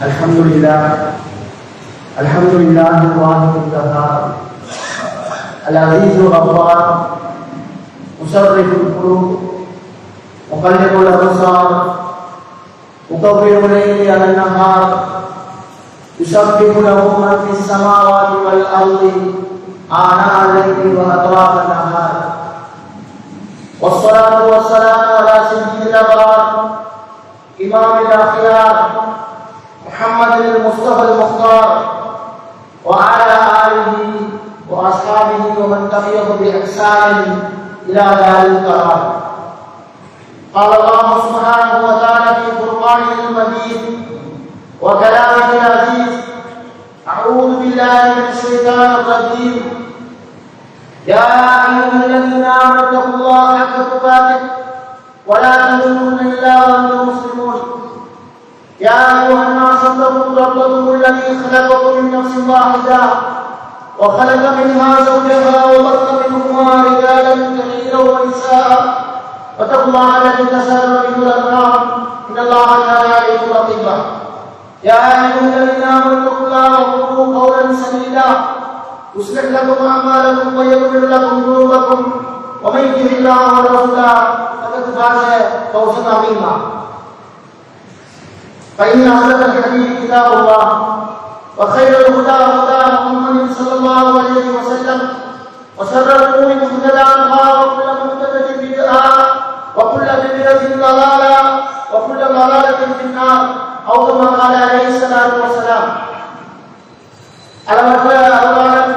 الحمد لله الواحد القهار العزيز الغفار مصرف القلوب مقلب الابصار مكبر الليل على النهار يسبح له من في السماوات والارض آناء الليل واطراف النهار والصلاة والسلام على سيد الابرار امام الاخيار محمد المصطفى المختار وعلى آله وأصحابه ومن تبعهم بإحسان إلى دار القرار. قال الله سبحانه وتعالى في قرآنه المجيد وكلامه العزيز: أعوذ بالله من الشيطان الرجيم. يا أيها الذين آمنوا اتقوا الله حق تقاته ولا تموتن إلا وأنتم مسلمون. يا أيها الناس اتقوا ربكم الذي خلقكم من نفس واحدة وخلق منها زوجها وبث منهما رجالا كثيرا ونساء واتقوا الله الذي تساءلون به والأرحام إن الله كان عليكم رقيبا. يا أيها الذين آمنوا اتقوا الله وقولوا قولا سديدا يصلح لكم أعمالكم ويغفر لكم ذنوبكم ومن يطع الله ورسوله فقد فاز فوزا عظيما. فإن أصدق الحديث كتاب الله وخير الهدى هدى محمد صلى الله عليه وسلم وشر الأمور محدثاتها وكل محدثة بدعة وكل بدعة ضلالة وكل ضلالة في النار أو كما قال عليه الصلاة والسلام. அளவற்ற அருளாளன்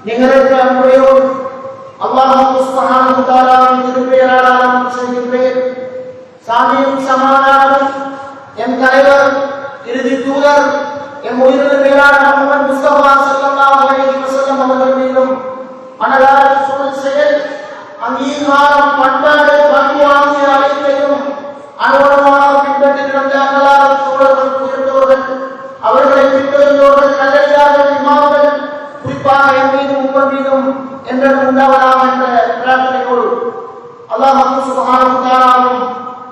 நிகரற்ற அன்புடையோர் அல்லாஹ் சுப்ஹானஹு வ தஆலாவின் திருப்பெயரால் ஆரம்பம் செய்கின்றேன். சாந்தியும் சமாதானமும் என் தலைவர் இறுதி தூதர் என் உயிரிழந்த மேலான முஹம்மது முஸ்தபா ஸல்லல்லாஹு அலைஹி வஸல்லம் அவர்கள் மீதும் அனலார சொல் செயல் அங்கீகாரம் பண்பாடு பண்பு ஆகிய அனைத்தையும் அனுபவமாக பின்பற்றி நடந்த அனலார சோழர்கள் உயர்ந்தோர்கள் அவர்களை பின்தொடர்ந்தோர்கள் நல்லடியார்கள் இமாம்கள் குறிப்பாக என் மீதும் உங்கள் மீதும் என்றும் உண்டாவதாக என்ற பிரார்த்தனையோடு அல்லாஹ் சுப்ஹானஹு வ தஆலாவும்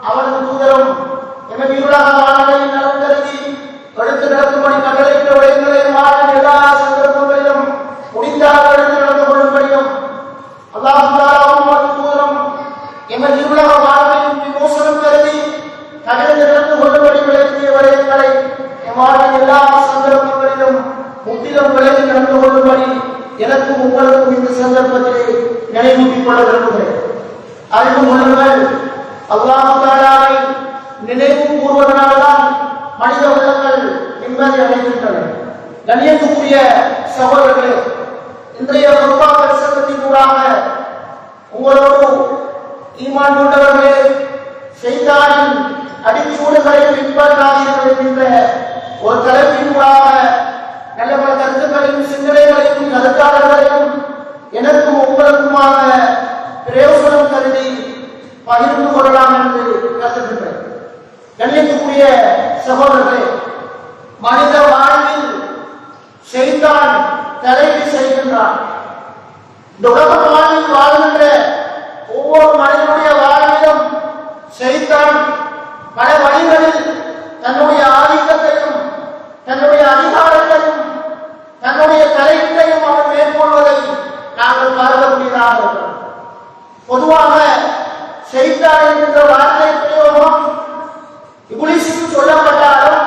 அவரது தூதரும் எனவே உலக வாழ்க்கையில் நலம் கருதி எடுத்து நடக்கும்படி கட்டளையிட்ட விடயங்களையும் வாழ்வின் எல்லா சந்தர்ப்பங்களிலும் முடிந்தால் எடுத்து நடந்து கொள்ளும்படியும் அல்லாஹ் தஆலாவும் அவரது தூதரும் எமது உலக வாழ்க்கையின் விமோசனம் கருதி கட்டளை நடந்து கொள்ளும்படி விளக்கிய விடயங்களை எம் வாழ்வின் எல்லா சந்தர்ப்பங்களிலும் முற்றிலும் விலகி நடந்து கொள்ளும்படி எனக்கும் உங்களுக்கும் இந்த சந்தர்ப்பத்திலே நினைவூட்டிக் கொள்ள விரும்புகிறேன். அறிவு கொள்ளுங்கள், அல்லாஹ் தஆலாவை நினைவு கூறுவதனால்தான் மனித உள்ளங்கள் நிம்மதி அடைகின்றன. கண்ணியத்துக்குரிய சகோதரர்களே, இன்றைய குர்ஆன் பிரசங்கத்தின் ஊடாக உங்களோடு ஈமான் கொண்டவர்களே ஷைத்தானின் அடிச்சூடுகளை பின்பற்றாதீர்கள் என்கின்ற ஒரு தலைப்பின் ஊடாக நல்ல பல கருத்துக்களையும் சிந்தனைகளையும் கருத்தாளர்களையும் எனக்கும் உங்களுக்குமாக பிரயோசனம் கருதி பகிர்ந்து கொள்ளலாம் என்று கருதுகின்றேன். கண்ணியத்துக்குரிய சகோதரர்களே, மனித வாழ்வில் ஷைத்தான் தலையீடு செய்கின்றான். இந்த உலக வாழ்வில் வாழ்கின்ற ஒவ்வொரு மனிதனுடைய வாழ்விலும் ஷைத்தான் பல வழிகளில் தன்னுடைய ஆதிக்கத்தையும் தன்னுடைய அதிகாரத்தையும் தன்னுடைய தலையீட்டையும் அவன் மேற்கொள்வதை நாங்கள் பார்க்கக்கூடியதாக இருக்கிறோம். பொதுவாக ஷைத்தான் என்கின்ற வார்த்தை பிரயோகம் இப்லீஸுக்கு சொல்லப்பட்டாலும்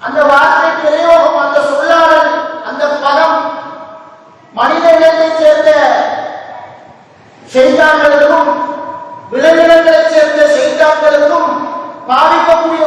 அந்த வார்த்தை பிரயோகம், அந்த சொல்லாடல், அந்த பதம் மனித இனத்தைச் சேர்ந்த ஷைத்தான்களுக்கும் விலங்கினங்களைச் சேர்ந்த ஷைத்தான்களுக்கும் பாதிக்கக்கூடிய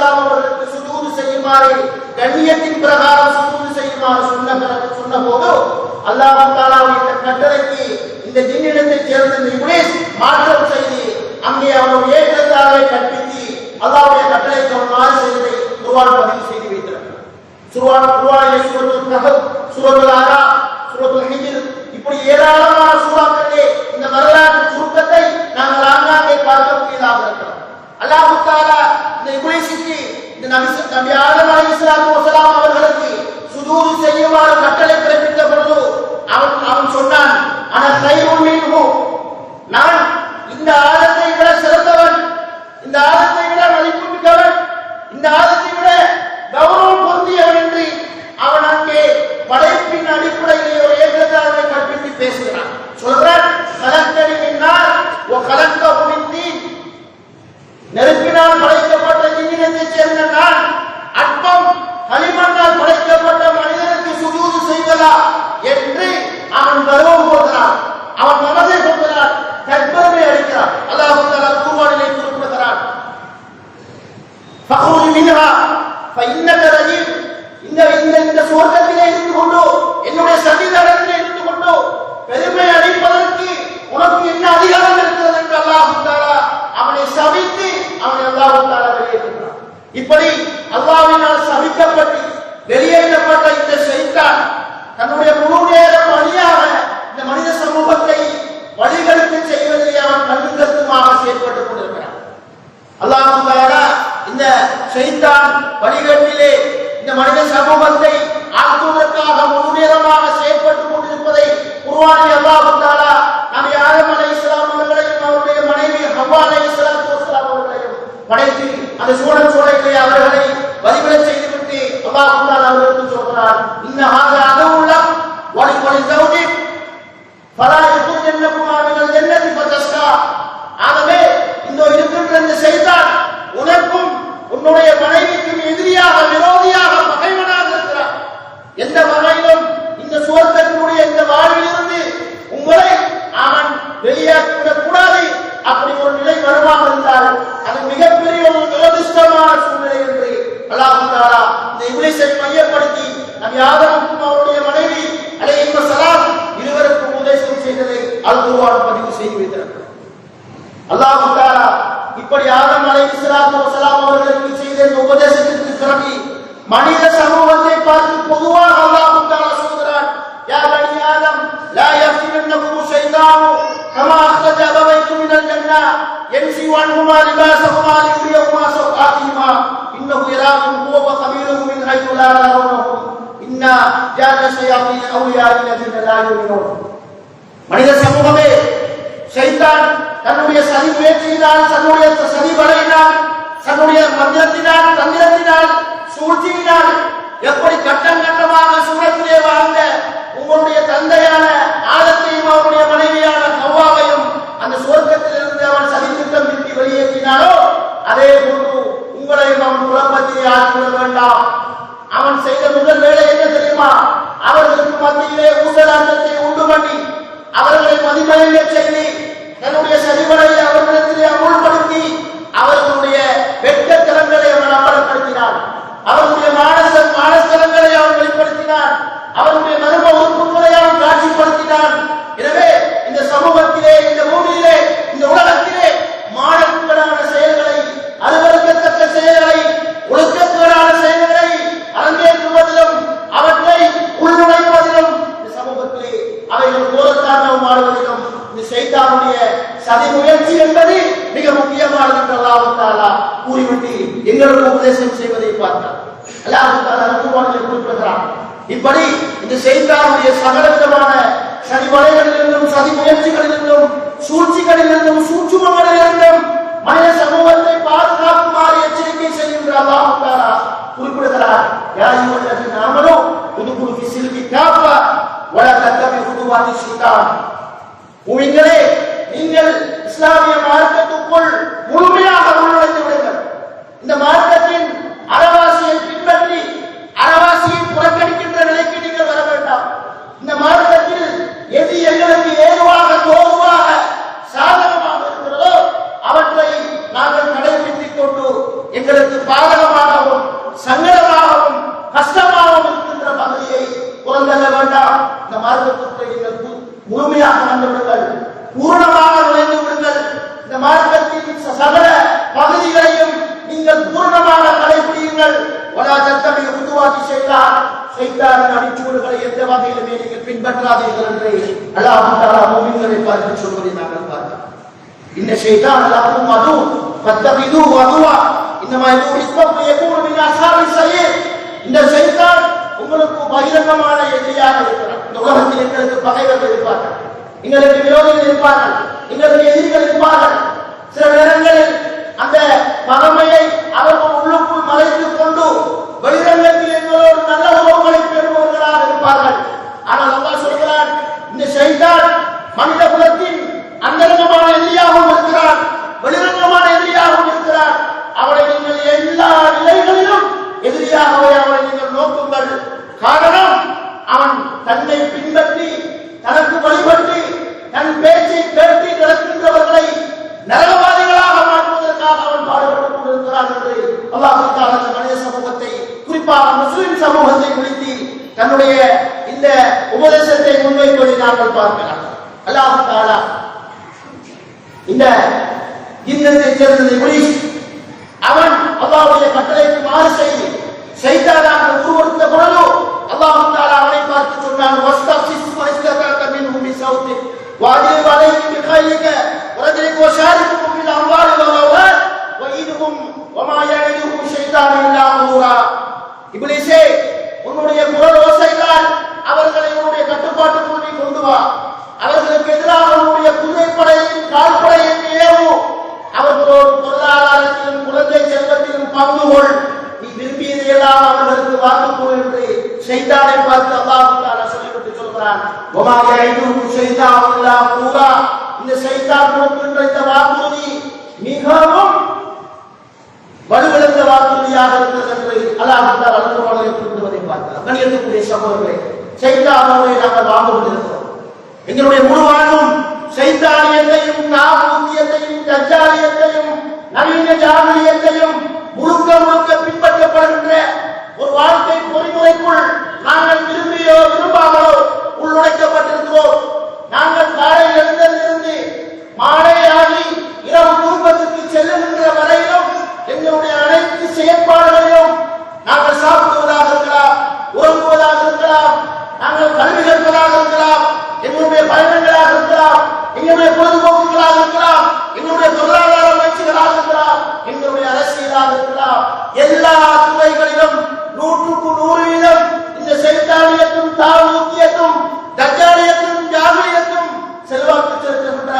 அலைஹிஸ்ஸலாம் அவர்களுக்கு சுஜூது செய்யுமாறு கண்ணியத்தின் பிரகாரம் சுஜூது செய்யுமாறு சொன்ன போது அல்லாஹ் தஆலாவுடைய இந்த கட்டளைக்கு இந்த ஜின்னிடத்தைச் சேர்ந்த இப்லீஸ் மாற்றம் செய்து அங்கே அவனுடைய ஏற்றத்தாழ்வை கற்பித்து அல்லாஹ்வுடைய கட்டளைக்கு அவன் மாறு செய்ததை குர்ஆன் பதிவு செய்து வைத்திருக்கிறது. குர்ஆனிலே சூரத்துல் கஹஃப், சூரத்துல் ஆராஃப், சூரத்துல் ஹிஜ்ர் இப்படி ஏராளமான சூறாக்களிலே இந்த வரலாற்று சுருக்கத்தை நாங்கள் ஆங்காங்கே பார்க்கக்கூடியதாக இருக்கிறோம். அல்லாஹ் தஆலா இந்த இப்லீஸுக்கு இந்த நபி ஆதம் அலைஹிஸ்ஸலாத்து வஸலாம் அவர்களுக்கு சுஜூது செய்யுமாறு கட்டளை பிறப்பித்த பொழுது அவன் சொன்னான், அன கைருன் மின்ஹு, நான் இந்த ஆதத்தை விட சிறந்தவன், இந்த ஆதத்தை விட மதிப்புமிக்கவன், இந்த ஆதத்தை விட கௌரவம் பொருந்தியவன் என்று அவன் அங்கே படைப்பின் அடிப்படையிலே ஒரு ஏற்றத்தாழ்வை கற்பித்து பேசுகிறான். சொல்றான், கலக்கடி மின்னார் ஓ கலக்கஹு மின் தீன், நெருப்பினால் படைக்கப்பட்ட ஜின்னினத்தைச் சேர்ந்த நான் அற்பம் களிமண்ணால் படைக்கப்பட்ட மனிதனுக்கு சுஜூது செய்வதா என்று அவன் கர்வம் கொள்கிறான், அவன் மனதை கொள்கிறான், கற்பனை அளிக்கிறான். அல்லாஹ் தஆலா குர்ஆனிலே குறிப்பிடுகிறான், ஃபஹ்ருஜ் மின்ஹா ஃபஇன்னக ரஜீம், இந்த சுவர்க்கத்திலே இருந்து கொண்டு என்னுடைய சன்னிதானத்திலே இருந்து கொண்டு பெருமை அளிப்பதற்கு உனக்கு என்ன அதிகாரம் இருக்கிறது என்று அல்லாஹ் தஆலா அவனை சபித்து அவனை அல்லாஹ் தஆலா வெளியேற்றுகிறான். இப்படி அல்லாஹ்வினால் சபிக்கப்பட்டு வெளியேற்றப்பட்ட இந்த ஷைத்தான் தன்னுடைய முழு நேர பணியாக இந்த மனித சமூகத்தை வழிகெடுக்க செய்வதிலே அவன் கண்ணுங்கருத்துமாக செயல்பட்டுக் கொண்டிருக்கிறான். அல்லாஹ் தஆலா இந்த ஷைத்தான் வழிகேட்டிலே இந்த மனித சமூகத்தை ஆக்குவதற்காக முழு நேரமாக செயல்பட்டுக் கொண்டிருப்பதை குர்ஆனில் அல்லாஹ் தஆலா நபி ஆதம் அலைஹிஸ்ஸலாம் அவர்களையும் அவருடைய மனைவி ஹவ்வா அலைஹிஸ்ஸலாத்து வஸலாம் அவர்களையும் படைத்து அந்த சோலையிலே அவர்களை வழிபடச் செய்துவிட்டு அல்லாஹ் தஆலா அவர்களுக்கு சொல்கிறார், இன்ன ஹாதா அதுவுல்லா வலி ஜௌஜிக் ஃபலா யகுஜன்னகுமா மினல் ஜன்னதி ஃபதஸ்கா, ஆகவே இந்த இருக்கின்ற இந்த ஷைத்தான் உனக்கும் உன்னுடைய மனைவிக்கும் எதிரியாக, விரோதியாக, பகைவனாக இருக்கிறார். எந்த வகையிலும் இந்த சுவர்க்கத்தினுடைய இந்த வாழ்விலிருந்து உங்களை அவன் வெளியாக்கிவிடக் கூடாது. அப்படி ஒரு நிலை வருமாக இருந்தால் அது மிகப்பெரிய ஒரு துரதிர்ஷ்டமான சூழ்நிலை என்று அல்லாஹ் தஆலா இந்த இப்லீஸை மையப்படுத்தி நபி ஆதமுக்கும் அவருடைய மனைவி அலைஹிஸ்ஸலாம் இருவருக்கும் உபதேசம் செய்ததை அல் குர்ஆன் பதிவு செய்து வைத்திருக்கிறது. அல்லாஹ் தஆலா இப்படி ஆதம் அலைஹிஸ்ஸலாத்து வஸலாம் அவர்களுக்கு செய்த இந்த உபதேசத்திற்கு பிறகு மனித சமூகத்தை பார்த்து பொதுவாக அல்லாஹ் தஆலா சொல்கிறான், யா பனி ஆதம் லா யஃப்தினன்னகும் ஷைத்தானு கமா அக்ரஜ அபவைக்கும் மினல் ஜன்னah யன்ஸிஉ அன்ஹுமா லிபாஸஹுமா லியுரியஹுமா ஸௌஆத்திஹிமா இன்னஹு யராக்கும் ஹுவ வ கபீலுஹு மின் ஹைத்து லா தரவுனஹும் இன்னா ஜஅல்னா ஷயாத்தீன அவ்லியா லில்லதீன லா யுமினூன். மனித சமூகமே, ஷைத்தான் தன்னுடைய சதி முயற்சியினால், தன்னுடைய சதி வலையினால், தன்னுடைய மந்திரத்தினால், தந்திரத்தினால், சூழ்ச்சியினால் எப்படி கட்டம் கட்டமாக சூழத்திலே வாழ்ந்த உங்களுடைய தந்தையான ஆதத்தையும் அவருடைய மனைவியான ஹவ்வாவையும் அந்த சுவர்க்கத்திலிருந்து அவன் சதி திட்டம் தீட்டி வெளியேற்றினாரோ அதே போன்று உங்களையும் அவன் குழப்பத்திலே ஆக்கிவிட வேண்டாம். அவன் செய்த முதல் வேலை என்ன தெரியுமா? அவர்களுக்கு மத்தியிலே ஊசலாட்டத்தை உண்டு பண்ணி அவர்களை மதிமயங்க செய்து தன்னுடைய சரிவடையை அவர்களிடத்திலே அமுல்படுத்தி அவர்களுடைய வெட்கத்தலங்களை அவன் அமலப்படுத்தினான். அவர்களுடைய மானஸ்தலங்களை அவன் வெளிப்படுத்தினான். அவர்களுடைய மர்ம உறுப்புகளை அவன் காட்சிப்படுத்தினான். எனவே இந்த சமூகத்திலே, இந்த பூமியிலே, இந்த உலகத்திலே மானக்கேடான செயல்களை, அருவருக்கத்தக்க செயல்களை, ஒழுக்கக்கேடான செயல்களை அரங்கேற்றுவதிலும் அவற்றை உள்நுழைப்பதிலும் இந்த சமூகத்திலே அவைகள் கோரத்தாண்டவம் ஆடுவதிலும் இந்த ஷைத்தானுடைய சதி முயற்சி என்பது மிக முக்கியமானது என்று அல்லாஹ் தஆலா கூறிவிட்டு எங்களுக்கு உபதேசம் செய்வதை பார்த்தார். அல்லாஹ் தஆலா குர்ஆனில் குறிப்பிடுகிறார், இப்படி இந்த ஷைத்தானுடைய சகலவிதமான சதி வலைகளிலிருந்தும், சதி முயற்சிகளிலிருந்தும், சூழ்ச்சிகளிலிருந்தும், சூட்சுமங்களிலிருந்தும் மனித சமூகத்தை பாதுகாக்குமாறு எச்சரிக்கை செய்கின்ற அல்லாஹ் தஆலா குறிப்பிடுகிறார், யா அய்யுஹல்லதீன ஆமனூ உதுகுலு ஃபீ ஸில்மி காஃபா வலா தத்தபிஉ குதுவாத்தி ஷைத்தான். மூமின்களே, நீங்கள் இஸ்லாமிய மார்க்கத்துக்குள் முழுமையாக உள்நுழைந்து விடுங்கள். இந்த மார்க்கத்தின் அறவாசியை பின்பற்றி அறவாசியை புறக்கணிக்கின்ற நிலைக்கு நீங்கள் வர வேண்டாம். இந்த மார்க்கத்தில் எது எங்களுக்கு ஏதுவாக, தோதுவாக, சாதகமாக இருக்கிறதோ அவற்றை நாங்கள் கடைபிடித்துக் கொண்டு எங்களுக்கு பாதகமாக வலா தத்தபி குதுவாத்தி ஷைத்தான், ஷைத்தானின் அடிச்சுவடுகளை எந்த வகையிலுமே நீங்கள் பின்பற்றாதீர்கள் என்று அல்லாஹ் தஆலா முஃமின்களை பார்த்து சொல்வதை நாங்கள் பார்க்கிறோம். இன்ன ஷைத்தான லகும் அது ஃபத்தகிதுஹு அதுவா இன்னமா யதுஉ ஹிஸ்பஹு யகூனு மின் அஸ்ஹாபி ஸயீர். இந்த ஷைத்தான் உங்களுக்கு பகிரங்கமான எதிரியாக இருக்கிறார். இந்த உலகத்தில் எங்களுக்கு பகைவர்கள் இருப்பார்கள், எங்களுக்கு விரோதிகள் இருப்பார்கள், எங்களுக்கு எதிரிகள் இருப்பார்கள். சில நேரங்களில் அந்த பகைமையை அவர்கள் உள்ளுக்குள் மறைத்துக் கொண்டு வெளிரங்கத்தில் எங்களோடு நல்ல உறவுகளை பெறுபவர்களாக இருப்பார்கள். ஆனால் அல்லாஹ் சொல்கிறான், இந்த ஷைத்தான் மனித குலத்தின் அந்தரங்கமான எதிரியாகவும் இருக்கிறான், வெளிரங்கமான எதிரியாகவும் இருக்கிறான். அவனை நீங்கள் எல்லா நிலைகளிலும் எதிரியாகவே அவனை நீங்கள் நோக்குங்கள். காரணம், அவன் தன்னை பின்பற்றி தனக்கு வழிபட்டு தன் பேச்சை கேட்டு நடக்கின்றவர்களை நரகவாதிகளாக மாற்றுவதற்காக அவன் பாடுபட்டுக் கொண்டிருக்கிறான் என்று அல்லாஹ் தஆலா மனித சமூகத்தை, குறிப்பாக முஸ்லிம் சமூகத்தை குறித்து தன்னுடைய இந்த உபதேசத்தை முன்வைப்பதை நாங்கள் பார்க்கலாம். அல்லாஹ் தஆலா இந்த ஜின்னத்தை சேர்ந்த இப்லீஸ் அவன் அல்லாஹ்வுடைய கட்டளைக்கு மாறு செய்து ஷைத்தானாக உருவெடுத்த பொழுது அல்லாஹ் தஆலா அவனை பார்த்து சொன்னான், வஸ்தஃபிஸ் வஸ்தஃபக மின்ஹு பிஸௌதி வஅஜிப் அலைஹி பிகைலிக வரஜிக் வஷாரிகுஹும் ஃபில் அம்வாலி வல் அவ்லாத் வஇதுஹும் வமா யஇதுஹும் ஷைத்தானு இல்லா குரூரா. இப்லீஸே, உன்னுடைய குரல் ஓசையால் அவர்களை உன்னுடைய கட்டுப்பாட்டுக்குள் நீ கொண்டு வா. அவர்களுக்கு எதிராக உன்னுடைய குதிரைப்படையின் கால்படையின் ஏவு. அவர்களோடு பொருளாதாரத்திலும் குழந்தை செல்வத்திலும் பங்கு கொள். நீ விரும்பியதையெல்லாம் அவர்களுக்கு வாக்குப்போல் என்று ஷைத்தானை பார்த்து அல்லாஹ் தஆலா சொல்லிவிட்டு சொல்கிறான், வமா யஇதுஹு ஷைத்தானு இல்லா குரூரா. இந்த ஷைத்தான் கொடுக்கின்ற இந்த வாக்குறுதி மிகவும் வலுவிழந்த வாக்குறுதியாக இருக்கிறது என்று அல்லாஹ் தஆலா அல்குர்ஆனில் குறிப்பிடுவதை பார்க்கலாம். கண்ணியத்துக்குரிய சகோதரர்களே, ஷைத்தானோடு நாங்கள் வாழ்ந்து கொண்டிருக்கிறோம். எங்களுடைய முழு வாழ்வும் ஷைத்தானியத்தையும் தாகூத்தியத்தையும் தஜ்ஜாலியத்தையும் நவீன ஜாகிலியத்தையும் முழுக்க முழுக்க பின்பற்றப்படுகின்ற ஒரு வாழ்க்கை பொறிமுறைக்குள் நாங்கள் விரும்பியோ விரும்பாமலோ உள்ளுழைக்கப்பட்டிருக்கிறோம். நாங்கள் காலையில் எழுந்ததிலிருந்து மாலையாகி இரவு குடும்பத்துக்கு செல்லுகின்ற வரையிலும் எங்களுடைய அனைத்து செயற்பாடுகளிலும் நாங்கள் சாப்பிடுவதாக இருக்கலாம், உறங்குவதாக இருக்கலாம், நாங்கள் கல்வி கற்பதாக இருக்கலாம், எங்களுடைய பயணங்களாக இருக்கலாம், எங்களுடைய பொழுதுபோக்குகளாக இருக்கலாம், எங்களுடைய பொருளாதார முயற்சிகளாக இருக்கலாம், எங்களுடைய அரசியலாக இருக்கலாம், எல்லா துறைகளிலும் 100% இந்த ஷைத்தானியத்தும் தாகூத்தியத்தும் தஜ்ஜாலியத்தும் ஜாகிலியத்தும் செல்வாக்கு செலுத்துகின்ற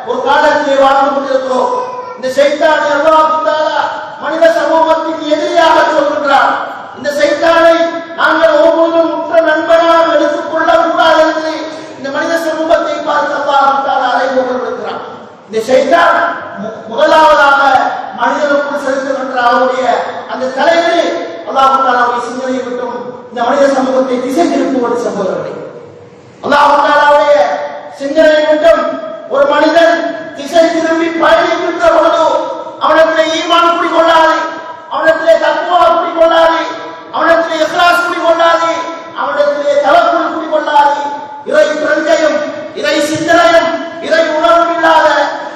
ஒரு காலத்திலே வாழ்ந்து கொண்டிருக்கிறோம். இந்த ஷைத்தானை அல்லாஹ் தஆலா மனித சமூகத்தின் எதிரியாக சொல்கின்றார். இந்த ஷைத்தானை நாங்கள் ஒவ்வொருவரும் உற்ற நண்பனாக எடுத்துக் கொள்ள கூடாது என்று இந்த மனித சமூகத்தை பார்த்து அல்லாஹ் தஆலா அறைகூவல் விடுக்கிறார். இந்த ஷைத்தான் முதலாவதாக மனிதனுக்குள் செலுத்துகின்ற அவருடைய அந்த தலைகளை அல்லாஹ் தஆலாவுடைய சிந்தனையை விட்டும் இந்த மனித சமூகத்தை திசை திருப்புவது சகோதரர்களே. அல்லாஹ் தஆலாவுடைய சிந்தனையை விட்டும் ஒரு மனிதன் திசை திரும்பி பயணிக்கின்ற பொழுது அவனிடத்திலே ஈமான் குடிகொள்ளாது, அவனிடத்திலே தக்வா குடிகொள்ளாது, அவனிடத்திலே இக்லாஸ் குடிகொள்ளாது, அவனிடத்திலே தவக்குல் குடிகொள்ளாது, இறை பிரஞ்சையும் இறை சிந்தனையும் இறை உணர்வும் இல்லாத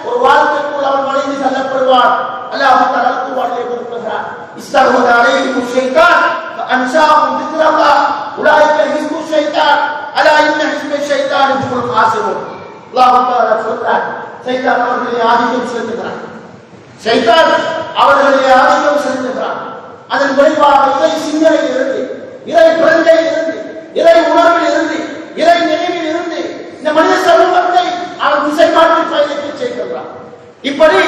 ஒரு வாழ்க்கைக்குள் அவன் வளைந்து செல்லப்படுவான். அல்லாஹ் தஆலா குர்ஆனிலே குறிப்பிடுகிறார், இஸ்தஹவத அலைஹிம் ஷைத்தான் ஃபஅன்சாஹும் திக்ரல்லாஹ் உலாயிக ஹிஸ்பு ஷைத்தான் அலா இன்ன ஹிஸ்ப ஷைத்தான் ஹுமுல் காசிரூன். அல்லாஹ் தஆலா சொல்றார், ஷைத்தான் அவர்களை ஆதிக்கம் செலுத்துகிறான், ஷைத்தான் அவர்களை ஆதிக்கம் செலுத்துகிறான். அதன் விளைவாக இறை சிந்தனையில் இருந்து, இறை பிரஞ்சையில் இருந்து, இறை உணர்வில் இருந்து, இறை நினைவில் இருந்து இந்த மனித சமூகத்தை அவன் திசை மாற்றி பயணிக்க செய்கின்றான். இப்படி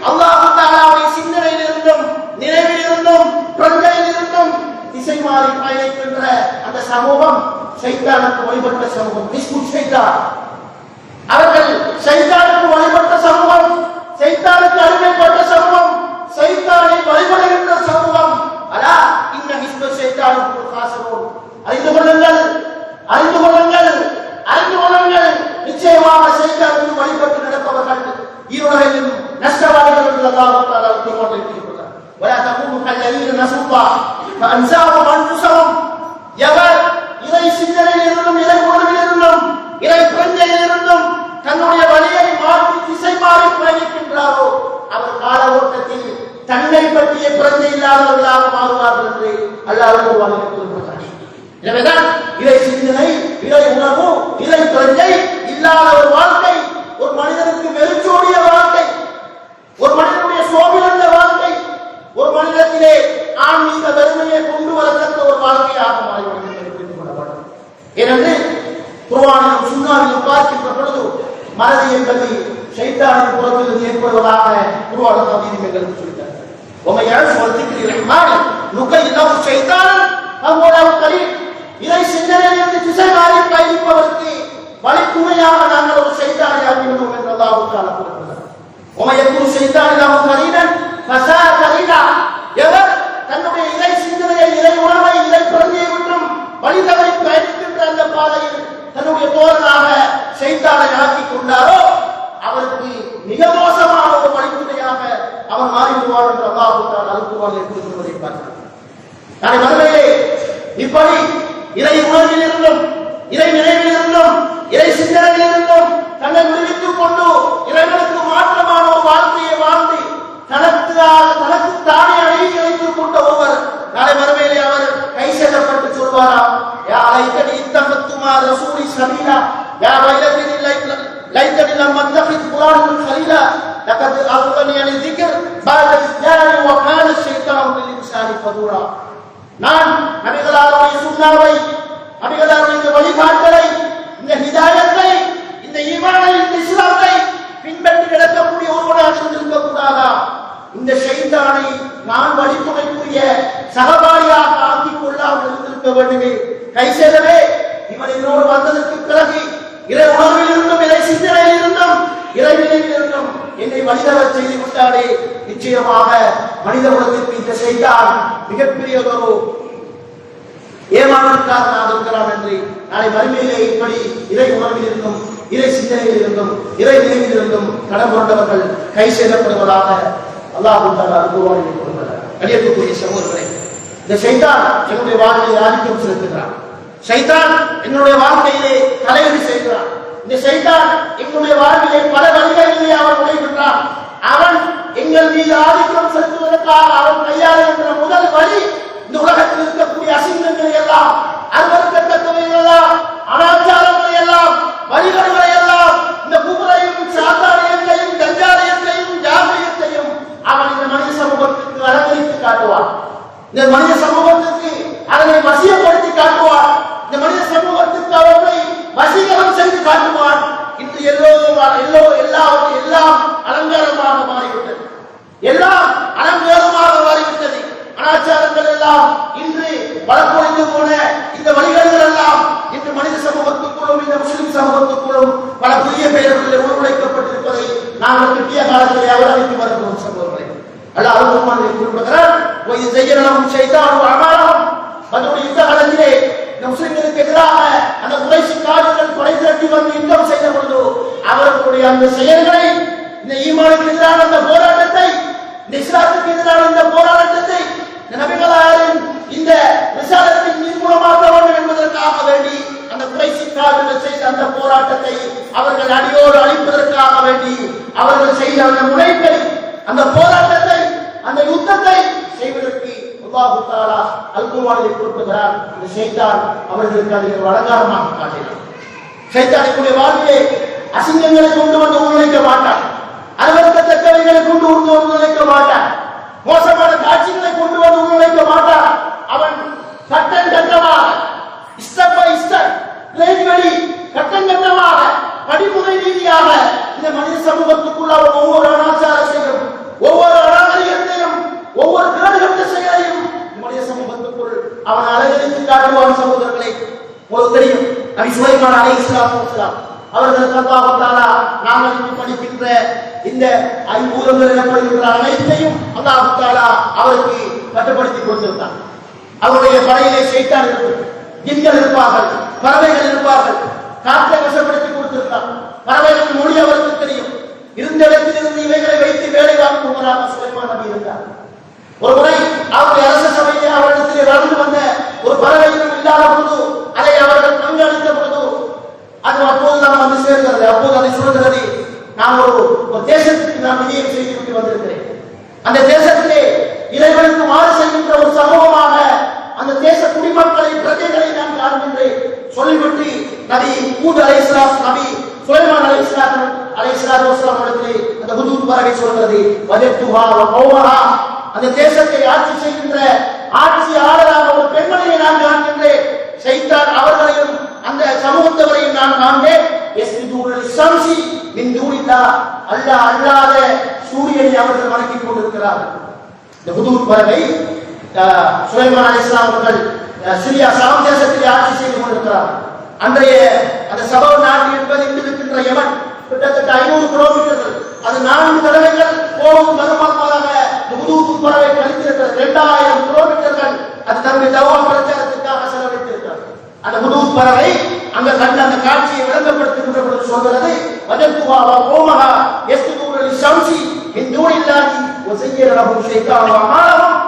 அல்லாஹ் தஆலாவுடைய சிந்தனையில் இருந்தும் நினைவில் இருந்தும் பிரஞ்சையில் இருந்தும் திசை மாறி பயணிக்கின்ற அந்த சமூகம் ஷைத்தானுக்கு வழிபட்ட சமூகம், ஹிஸ்பு ஷைத்தான். அவர்கள் ஷைத்தானுக்கு வழிபட்ட சமூகம், ஷைத்தானுக்கு அடிமைப்பட்ட சமூகம், ஷைத்தானை வழிபடுகின்ற சமூகம். அலா இன்ன ஹிஸ்ப ஷைத்தான் ஹுமுல் காசிரூன். அறிந்து கொள்ளுங்கள், அறிந்து கொள்ளுங்கள், அறிந்து கொள்ளுங்கள். நிச்சயமாக ஷைத்தானுக்கு வழிபட்டு நடப்பவர்கள் ஈருலகிலும் நஷ்டவாதிகள் என்று அல்லாஹ் தஆலா குர்ஆனில் கூறுகிறார். வலா தகூனு கல்லதீன நஸுல்லாஹ் ஃபஅன்ஸாஹும் அன்ஃபுஸஹும். எவர் இறை சிந்தனையில் இருந்தும் இறை உணர்வில் இருந்தும் இறை பிரஞ்சையில் இருந்தும் தன்னுடைய வழியை மாற்றி திசை மாறி பயணிக்கின்றாரோ அவர் கால ஓட்டத்தில் தன்னை பற்றிய பிரச்சனை இல்லாதவர்களாக மாறுவார்கள் என்று அல்லாஹ் குர்ஆனில் குறிப்பிடுகிறார். எனவேதான் இறை சிந்தனை, இறை உணர்வு, இறை பிரச்சனை இல்லாத ஒரு வாழ்க்கை ஒரு மனிதனுக்கு வெறிச்சோடிய வாழ்க்கை, ஒரு மனிதனுடைய சோபிழந்த வாழ்க்கை, ஒரு மனிதத்திலே ஆன்மீக வெறுமையை கொண்டு வரத்தக்க ஒரு வாழ்க்கையாக மாறிவிடும் என்று புரிந்து கொள்ளப்படும். ஏனென்று குர்ஆனிலும் சுன்னாவிலும் பார்க்கின்ற பொழுது மறதி என்பது ஷைத்தானின் புறத்திலிருந்து ஏற்படுவதாக குர்ஆன் ஹதீஸில் எங்களுக்கு சொல்லித்தருகிறது. وَمَن يَعْشُ عَنْ ذِكْرِ الرَّحْمَنِ نُقَيِّضْ لَهُ شَيْطَانًا فَهُوَ لَهُ قَرِينٌ. இறை சிந்தனையிலிருந்து திசை மாறி பயணிப்பவருக்கு வழித்துணையாக நாங்கள் ஒரு ஷைத்தானை ஆக்கிவிடுவோம் என்று அல்லாஹ் தஆலா கூறுகிறார். وَمَن يَكُنْ الشَّيْطَانُ لَهُ قَرِينًا فَسَاءَ قَرِينًا. எவர் தன்னுடைய இறை சிந்தனையை, இறை உணர்வை, இறை பிரதியை விட்டும் வழிதவறி பயணிக்கின்ற அந்த பாதையில் தன்னுடைய தோழனாக ஷைத்தானை ஆக்கிக் கொண்டாரோ அவருக்கு மிக மோசமான ஒரு வழித்துணையாக அவர் மாறிவிடுவார் என்று அல்லாஹ் தஆலா அல்-குர்ஆனில் கூறுவதை பார்க்கிறோம். நாளை மறுமையிலே இப்படி இறை உணர்வில் இருந்தும், இறை நினைவில் இருந்தும், இறை சிந்தனையில் இருந்தும் தன்னை விடுவித்துக் கொண்டு இறைவனுக்கு மாற்றமான ஒரு வாழ்க்கையை வாழ்ந்து தனக்கு தானே அழகி வைத்துக் கொண்ட ஒருவர் நாளை மறுமையிலே அவர் கை செல்லப்பட்டு சொல்வாராம், யா லைத்தனி இத்தகத்துமா ரசூலி சபீலா, யா வைலத்தினி லைத்தனி லம் அத்தகித் குர்ஆனன் கலீலா, லகத் அஃதனி அன் ذிக்ர் பஅத இஸ்லாமி வ கான ஷைத்தானு லில் இன்சானி ஃபதூரா. நான் நபிகளாருடைய சுன்னாவை, நபிகளாருடைய இந்த வழிகாட்டலை, இந்த ஹிதாயத்தை, இந்த ஈமானை, இந்த இஸ்லாத்தை பின்பற்றி நடக்கக்கூடிய ஒருவனாக இருந்திருக்க கூடாதா? இந்த ஷைத்தானை நான் வழித்துணைக்குரிய சகபாடியாக ஆக்கிக் கொள்ளாமல் இருந்திருக்க வேண்டுமே. கை சேரவே இவன் என்னோடு வந்ததற்கு பிறகு இறை உணர்வில் இருந்தும், இறை சிந்தனையில் இருந்தும், இறை நினைவில் இருந்தும் என்னை வழிதவறச் செய்து விட்டாரே, நிச்சயமாக மனித உலகத்திற்கு இந்த ஷைத்தான் மிகப்பெரியதொரு ஏமாற்றக்காரனாக இருக்கிறான் என்று நாளை மறுமையிலே இப்படி இறை உணர்வில் இருந்தும், இறை சிந்தனையில் இருந்தும், இறை நினைவில் இருந்தும் கடன் கொண்டவர்கள் கை செய்யப்படுவதாக அல்லாஹ் தஆலா குர்ஆனில் கூறுகிறார். கலியத்துக்குரிய சகோதரர்களே, இந்த ஷைத்தான் என்னுடைய வாழ்க்கையை ஆதிக்கம் செலுத்துகிறான். ஷைத்தான் என்னுடைய வாழ்க்கையிலே தலையீடு செய்கிறான். இந்த ஷைத்தான் எங்களுடைய வாழ்விலே பல வழிகளிலே அவன் நுழைகின்றான். அவன் எங்கள் மீது ஆதிக்கம் செலுத்துவதற்காக அவன் கையாளுகின்ற முதல் வழி இந்த உலகத்தில் இருக்கக்கூடிய அசிங்கங்களை எல்லாம், அருவருக்கத்தக்கவைகள் எல்லாம், அனாச்சாரங்களை எல்லாம், வழிகளை எல்லாம், இந்த குபரையும் சாத்தானியத்தையும் கஞ்சாலயத்தையும் ஜாமியத்தையும் அவன் இந்த மனித சமூகத்திற்கு அலங்கரித்து காட்டுவான். இந்த மனித சமூகத்திற்கு அதனை வசியப்படுத்தி காட்டுவான். இந்த மனித சமூகத்திற்கு அவர்களை வசீகரம் செய்து காட்டுவான். இன்று எல்லாம் அலங்காரமாக மாறிவிட்டது, எல்லாம் அலங்காரமாக மாறிவிட்டது. அனாச்சாரங்கள் எல்லாம் இன்று வளர்ப்பொழிந்து போன இந்த வழிகள் எல்லாம் இன்று மனித சமூகத்துக்குள்ளும், இந்த முஸ்லிம் சமூகத்துக்குள்ளும் பல புதிய பெயர்களில் உருவழைக்கப்பட்டிருப்பதை நாங்கள் கிட்டிய காலத்திலே அவதானித்து வருகிறோம். சகோதரர்களே, அல்லாஹ் குர்ஆனில் குறிப்பிடுகிறார், "வஇன் ஸய்யனஹும் ஷைத்தானு அமாலஹும்." அதனுடைய இந்த காலத்திலே இந்த முஸ்லிம்களுக்கு எதிராக அந்த குறைஷி காரியங்கள் படை திரட்டி வந்து யுத்தம் செய்த பொழுது அவர்களுடைய அந்த செயல்களை, இந்த ஈமானுக்கு எதிரான அந்த போராட்டத்தை, இந்த இஸ்லாத்துக்கு எதிரான இந்த போராட்டத்தை, இந்த நபிகளாரின் இந்த ரிசாலத்தை நிர்மூலமாக்க வேண்டும் என்பதற்காக வேண்டி அந்த குறைஷி காரியங்கள் செய்த அந்த போராட்டத்தை அவர்கள் அடியோடு அழிப்பதற்காக வேண்டி அவர்கள் செய்த அந்த முனைப்பை, அந்த போராட்டத்தை, அந்த யுத்தத்தை செய்வதற்கு அல்லாஹ் தஆலா அல்-குர்ஆனில் குறிப்பிடுகிறார். இந்த ஷைத்தான் அவர்களுக்கு அதை அலங்காரமாக காட்டினார். ஷைத்தானுடைய வாழ்விலே அசிங்கங்களை கொண்டு வந்து உள்நுழைக்க மாட்டான், அருவருக்கத்தக்கவைகளை கொண்டு வந்து உள்நுழைக்க மாட்டான், மோசமான காட்சிகளை கொண்டு வந்து உள்நுழைக்க மாட்டான். அவன் கட்டம் கட்டமாக, ஸ்டெப் பை ஸ்டெப், கிரேஜுவலி, கட்டம் கட்டமாக, படிமுறை ரீதியாக இந்த மனித சமூகத்துக்குள் அவன் ஒவ்வொரு அனாச்சாரத்தையும், ஒவ்வொரு அநாகரிகத்தையும், ஒவ்வொரு கிரகத்த செயலையும் மனித சமூகத்துக்குள் அவன் அலங்கரித்து காட்டுவான். சகோதரர்களை, ஒரு தெரியும், நபி சுலைமான் அலைஹிஸ்ஸலாத்து வஸ்ஸலாம் அவர்களுக்கு அல்லாஹ் தஆலா நாங்கள் இன்று படிக்கின்ற இந்த ஐம்பூதங்கள் எனப்படுகின்ற அனைத்தையும் அல்லாஹ் தஆலா அவருக்கு கட்டுப்படுத்தி கொடுத்திருந்தார். அவருடைய படையிலே ஷைத்தான் இருக்கும், ஜின்கள் இருப்பார்கள், பறவைகள் இருப்பார்கள், காற்றை வசப்படுத்தி கொடுத்திருந்தார். பறவைகளின் மொழி அவருக்கு தெரியும். இருந்த இடத்தில் இருந்து இவைகளை வைத்து வேலை வாங்குவதாக சுலைமான் நபி இருந்தார். ஒரு முறை அவருடைய அரச சபையிலே அவரிடத்திலே வளர்ந்து வந்த ஒரு பறவை இல்லாத பொழுது அதை அவர்கள் கண்காணித்த பொழுது அது அப்போதுதான் வந்து சேர்கிறது. அப்போது அதை சொல்கிறது, நான் ஒரு தேசத்துக்கு நான் விஜயம் செய்துவிட்டு வந்திருக்கிறேன். அந்த தேசத்திலே நபி ஹூத் அலைஹிஸ்ஸலாம் நபி சுலைமான் அலைஹிஸ்ஸலாத்து வஸலாம் இடத்திலே அந்த ஹுதூத் பறவை சொல்கிறது வஜத்துஹா வ கௌமஹா, அந்த தேசத்தை ஆட்சி செய்கின்ற ஆட்சியாளராக ஒரு பெண்மணியை நான் காண்கின்றேன். ஷைத்தான் அவர்களையும் அந்த சமூகத்தவரையும் நான் காண்பேன். யஸ்ஜுதூன லிஷம்ஸி மின் தூனில்லாஹ், அல்லாஹ் அல்லாத சூரியனை அவர்கள் வணங்கிக் கொண்டிருக்கிறார்கள். இந்த ஹுதூத் பறவை சுலைமான் அலைஹிஸ்ஸலாம் அவர்கள் சிரியா ஷாம் தேசத்தில் ஆட்சி செய்து கொண்டிருக்கிறார்கள். அன்றைய அந்த சபா நாடு என்பது இன்று இருக்கின்ற யமன் கிட்டத்தட்ட 500 கிலோமீட்டர்கள். அது 4 தடவைகள் போகும் வருமானமாக ஹுதூத் பறவை கழித்திருக்கிறது. 2000 கிலோமீட்டர்கள் அது தன்னுடைய தவா பிரச்சாரத்திற்காக செலவழித்திருக்கிறது. அந்த ஹுதூத் பறவை அங்க கண்ட அந்த காட்சியை விளங்கப்படுத்துகின்ற பொழுது சொல்கிறது வஜத்துஹா வ கௌமஹா யஸ்ஜுதூன லிஷம்ஸி மின் தூனில்லாஹி வ ஸய்யர லஹும் ஷைத்தானு அமாலஹும்.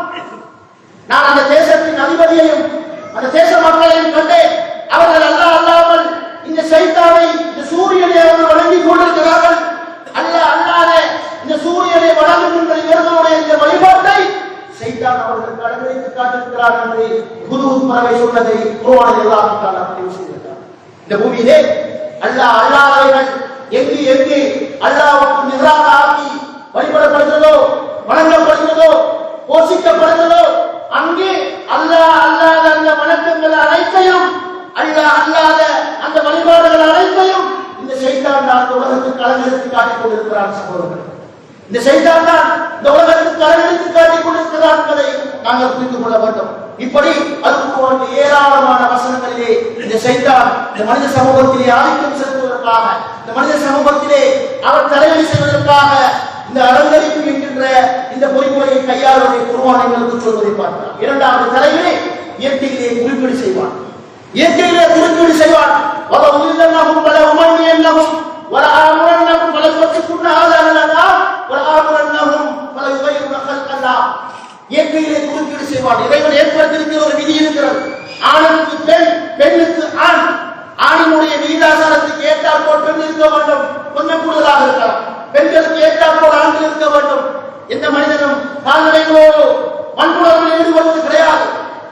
நான் அந்த தேசத்தின் அதிபதியையும் அந்த தேச மக்களையும் கண்டேன். அவர்கள் அல்லாஹ் அல்லாமல் இந்த ஷைத்தானை, இந்த சூரியனை அவர்கள் வணங்கிக் கொண்டிருக்கிறார்கள். அல்லாஹ் அல்லாத இந்த சூரியனை வணங்குகின்ற இவர்களுடைய இந்த வழிபாட்டை ஷைத்தான் அவர்கள் கடமைக்கு காட்டிருக்கிறார் என்று ஹுதூத் பறவை சொன்னதை குர்ஆனில் அல்லாஹ் தஆலா பதிவு செய்திருக்கிறார். இந்த பூமியிலே அல்லாஹ் அல்லாதவைகள் எங்கு எங்கு அல்லாஹ்வுக்கு நிகராக ஆக்கி வழிபடப்படுகிறதோ, வணங்கப்படுகிறதோ, போஷிக்கப்படுகிறதோ, அங்கே அல்லாஹ் அல்லாத அந்த வணக்கங்கள் அனைத்தையும், அல்லாஹ் அல்லாத அந்த வழிபாடுகள் அனைத்தையும் இந்த ஷைத்தான் தான் உலகத்துக்கு அலங்கரித்து காட்டிக் கொண்டிருக்கிறான். சகோதரர்கள், இந்த ஷைத்தான் தான் இந்த உலகத்துக்கு அலங்கரித்து காட்டிக் கொண்டிருக்கிறான் என்பதை நாங்கள் புரிந்து கொள்ள வேண்டும். இப்படி அதுக்கு ஏராளமான வசனங்களிலே இந்த ஷைத்தான் இந்த மனித சமூகத்திலே ஆதிக்கம் செலுத்துவதற்காக, இந்த மனித சமூகத்திலே அவர் தலைவலி செய்வதற்காக இந்த அலங்கரிப்பு என்கின்ற இந்த பொறிமுறையை கையாளுவதை குர்ஆன் சொல்வதை பார்த்தார். இரண்டாவது தலைவிலே இயற்கையிலே குறுக்கீடு செய்வான். இயற்கையிலே குறுக்கீடு செய்வான். வலஉல்லன்னஹும் வலஉமன்னியன்னஹும் வலஆமுரன்னஹும் வலயுபத்திகுன்ன ஆதானல்லா வலஆமுரன்னஹும் வலயுகையுன கல்கல்லா. இயற்கையிலே குறுக்கீடு செய்வான். இறைவன் ஏற்படுத்தியிருக்கிற ஒரு விதி இருக்கிறது. ஆணுக்கு பெண், பெண்ணுக்கு ஆண். ஆணினுடைய விகிதாசாரத்துக்கு ஏற்றாற்போல் பெண் இருக்க வேண்டும், கொஞ்சம் கூடுதலாக இருக்கலாம். பெண்களுக்கு ஏற்றாற்போல் ஆண்கள் இருக்க வேண்டும். எந்த மனிதனும் கால்நடைகளோடு வன்புணர்வில் ஈடுபடுவது கிடையாது.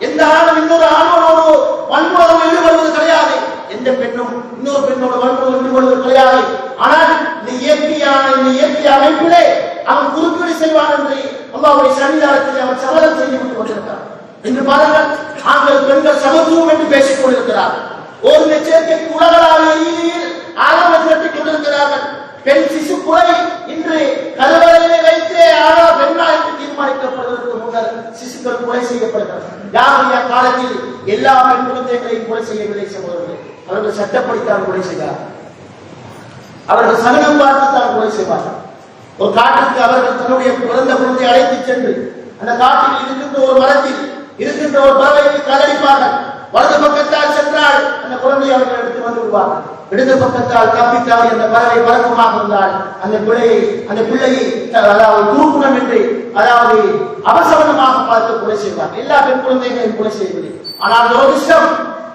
எந்த ஆணும் இன்னொரு ஆணோடு வன்புணர்வில் ஈடுபடுவது கிடையாது. எந்த பெண்ணும் இன்னொரு பெண்ணோடு வன்புணர்வில் ஈடுபடுவது கிடையாது. ஆனால் இந்த இயற்கை அமைப்பிலே அவன் குறுக்கீடு செய்வான் என்று அல்லாஹ்வுடைய சன்னிதானத்தில் அவன் சபதம் செய்து விட்டு கொண்டிருக்கிறார். என்று பாருங்கள், ஆண்கள் பெண்கள் சமத்துவம் என்று பேசிக் கொண்டிருக்கிறார்கள். ஒரு சேர்க்கைக்கு உலகளாவிய ரீதியில் ஆரம்ப திரட்டிக் கொண்டிருக்கிறார்கள். பெண் சிசு கொலை இன்று கருவறையிலே வைத்தே ஆனா பெண்ணா என்று தீர்மானிக்கப்படுவதற்கு முன்னர் சிசுக்கள் கொலை செய்யப்படுகிறது. யாருடைய காலத்தில் எல்லா பெண் குழந்தைகளையும் கொலை செய்யவில்லை சகோதரர்களே. அவர்கள் சட்டப்படித்தான் கொலை செய்தார்கள். அவர்கள் சகனம் பார்த்துத்தான் கொலை செய்வார்கள். ஒரு காட்டுக்கு அவர்கள் தன்னுடைய பிறந்த குழந்தையை அழைத்து சென்று அந்த காட்டில் இருக்கின்ற ஒரு மரத்தில் இருக்கின்ற ஒரு பறவைக்கு கல்லடிப்பார்கள். வலது பக்கத்தால் சென்றால் அந்த குழந்தையை அவர்கள் எடுத்து வந்து விடுவார்கள். இடது பக்கத்தால் தப்பித்தால் அந்த பறவை பறக்கமாக இருந்தால் அந்த பிள்ளையை அதாவது குறுக்குணம் என்று, அதாவது அவசரமாக பார்த்து கொலை செய்வார்கள். எல்லா பெண் குழந்தைகளையும் கொலை செய்வதில்லை. ஆனால் துரதிர்ஷ்டம்,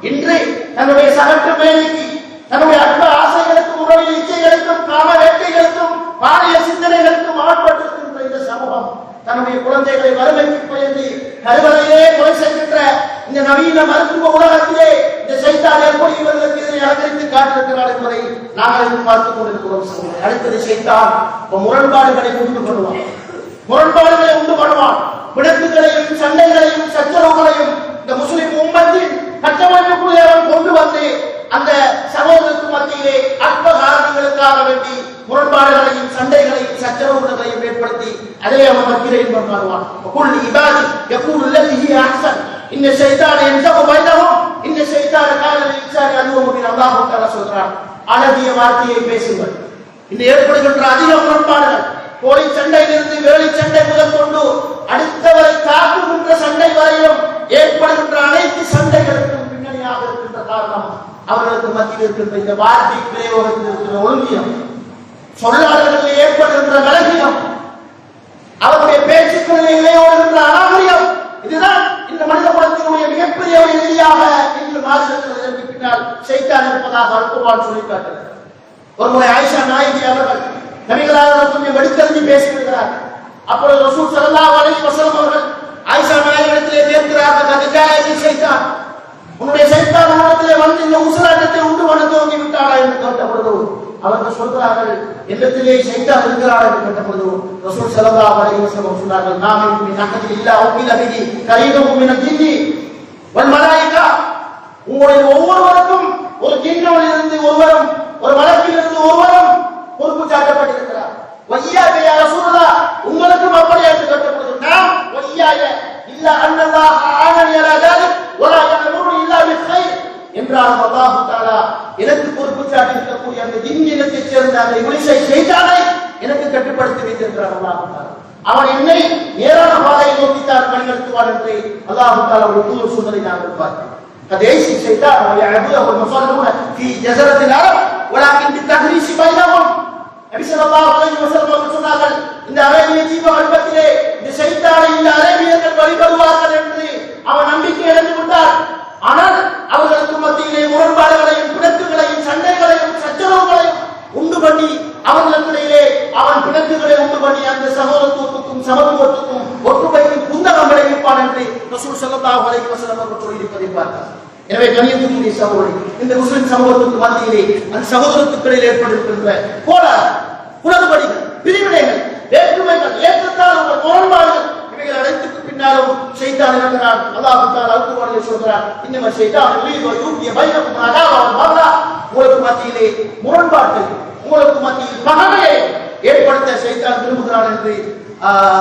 இன்று தன்னுடைய சகட்டு மேலைக்கு, தன்னுடைய அற்ப ஆசைகளுக்கும், உறவு இச்சைகளுக்கும், காம வேட்டைகளுக்கும், பாலிய சிந்தனைகளுக்கும் ஆட்பட்டிருக்கின்ற இந்த சமூகம் தன்னுடைய குழந்தைகளை வறுமைக்கு பயந்து கருவறையிலே கொலை செய்கின்ற இந்த நவீன மருத்துவ உலகத்திலே இந்த ஷைத்தான் எப்படி இவர்களுக்கு இதனை அலங்கரித்து காட்டிருக்கிறார் என்பதை நாங்கள் பார்த்துக் கொண்டிருக்கிறோம். அடுத்தது ஷைத்தான் முரண்பாடுகளை உண்டு பண்ணுவான். முரண்பாடுகளை உண்டு பண்ணுவான். பிணக்குகளையும், சண்டைகளையும், சச்சரவுகளையும் இந்த முஸ்லிம் உம்மத்தின் கட்டமைப்புக்குள்ளே அவன் கொண்டு வந்து அந்த சகோதரருக்கு மத்தியிலே அற்ப காரணங்களுக்காக வேண்டி முரண்பாடுகளையும், சண்டைகளையும், சச்சரவுகளையும் ஏற்படுத்தி அதே அவன் மத்தியிலே இன்பம் காணுவான். குல் இபாதி யகூலு அல்லதி அஹ்சன் இன்ன ஷைத்தான யன்ஸகு பைனஹும் இன்ன ஷைத்தான கான லில்-இன்சானி அதுவும் முபின். அல்லாஹ் தஆலா சொல்றான், அழகிய வார்த்தையை பேசுங்கள். இந்த ஏற்படுகின்ற அதிக முரண்பாடுகள், கோழி சண்டையிலிருந்து வேலி சண்டை முதல் கொண்டு அடுத்தவரை தாக்குகின்ற சண்டை வரையிலும் ஏற்படுகின்ற அனைத்து சண்டைகளுக்கும் பின்னணியாக இருக்கின்ற காரணம் அவர்களுக்கு மத்தியில் இருக்கின்ற இந்த வார்த்தை பிரயோகத்தில் இருக்கிற ஒழுங்கியம், சொல்லாளர்களில் ஏற்படுகின்ற விலகினம், அவருடைய பேச்சுக்களில் இளையோடுகின்ற அநாகரிகம். இதுதான் இந்த மனித குலத்தினுடைய மிகப்பெரிய ஒரு எதிரியாக இன்று மாறியிருக்கிறது. பின்னால் ஷைத்தான் இருப்பதாக அல்குர்ஆன் சொல்லி காட்டுகிறது. ஒருமுறை ஆயிஷா நாயகி அவர்கள் நபிகளாரிடத்தில் வெடித்தறிஞ்சு பேசியிருக்கிறார். அப்பொழுது ரசூல் ஸல்லல்லாஹு அலைஹி வஸல்லம் அவர்கள் ஆயிஷா நாயகியிடத்திலே கேட்கிறார்கள், ஷைத்தான், உன்னுடைய ஷைத்தான் உன்னிடத்திலே வந்து இந்த உசுராட்டத்தை உண்டு மனம் துவங்கி விட்டாரா என்று கேட்டபொழுது அவர்கள் சொல்கிறார்கள், இல்லத்திலே ஷைத்தான் இருக்கிறார் என்று கேட்டபொழுது ரசூல் ஸல்லல்லாஹு அலைஹி வஸல்லம் சொன்னார்கள், நாம் மின் அஹதின் இல்லா உமில பிஹி கரீபும் மினல் ஜின்னி வல் மலாயிகா. உங்களுடைய ஒவ்வொருவருக்கும் ஒரு ஜின்னில் இருந்து ஒருவரும் ஒரு மலக்கில் இருந்து ஒருவரும் பொறுப்பு சாட்டப்பட்டிருக்கிறார். வய்யாக யா ரசூலுல்லாஹ், உங்களுக்கும் அப்படியே என்று கேட்டபொழுது நாம் வய்யாக இல்லா அன்னல்லாஹ ஆனனி அலா தாலிக் வலா யஅமுரு இல்லா பில்கைர் என்றாலும் அல்லாஹ் தஆலா எனக்கு பொறுப்பு சாட்டி இருக்கக்கூடிய அந்த ஜின்னினத்தைச் சேர்ந்த அந்த இப்லீஸை ஷைத்தானை எனக்கு கட்டுப்படுத்தி வைத்திருக்கிறார் அல்லாஹ் தஆலா. அவன் என்னை நேரான பாதையை நோக்கித்தான் வழிநடத்துவான் என்று அல்லாஹ் தஆலா ஒரு தூதர் சொன்னதை நாங்கள் பார்க்கிறோம். قد يعيش الشيطان ويعبده المصلون في جزيرة العرب ولكن بالتدريس بينهم. நபி ஸல்லல்லாஹு அலைஹி வஸல்லம் சொன்னார்கள், இந்த அரேபிய தீபகற்பத்திலே இந்த ஷைத்தானை இந்த அரேபியர்கள் வழிபடுவார்கள் என்று அவன் நம்பிக்கை இழந்து விட்டார். ஆனால் அவர்களுக்கு மத்தியிலே முரண்பாடுகளையும் பிணக்குகளையும் சண்டைகளையும் சச்சரவுகளையும் உண்டு பண்ணி அவர்களுக்கிடையிலே அவன் பிணக்குகளை உண்டு பண்ணி அந்த சகோதரத்துவத்துக்கும் சமத்துவத்துக்கும் ஒற்றுமைக்கும் குந்தகம் விளைவிப்பான் என்று ரசூல் ஸல்லல்லாஹு அலைஹி வஸல்லம் அவர்கள் சொல்லியிருப்பதை பார்த்தார். எனவே கண்ணியத்துக்குரிய சகோதரி, இந்த முஸ்லிம் சமூகத்துக்கு மத்தியிலே அந்த சகோதரத்துக்களில் ஏற்பட்டிருக்கின்ற குளறுபடிகள், பிரிவினைகள், வேற்றுமைகள், ஏற்றத்தால் உங்கள் முரண்பாடுகள், இவைகள் அனைத்துக்கு பின்னாலும் ஷைத்தான் இருக்கிறான். அல்லாஹ் தஆலா அல்-குர்ஆனிலே சொல்கிறார், இன்னமா ஷைத்தான் யுரீது யூபிய பைனக்கும் அதாவ வல் பக்ரா. உங்களுக்கு மத்தியிலே முரண்பாட்டை, உங்களுக்கு மத்தியில் பகைமையை ஏற்படுத்த ஷைத்தான் விரும்புகிறான் என்று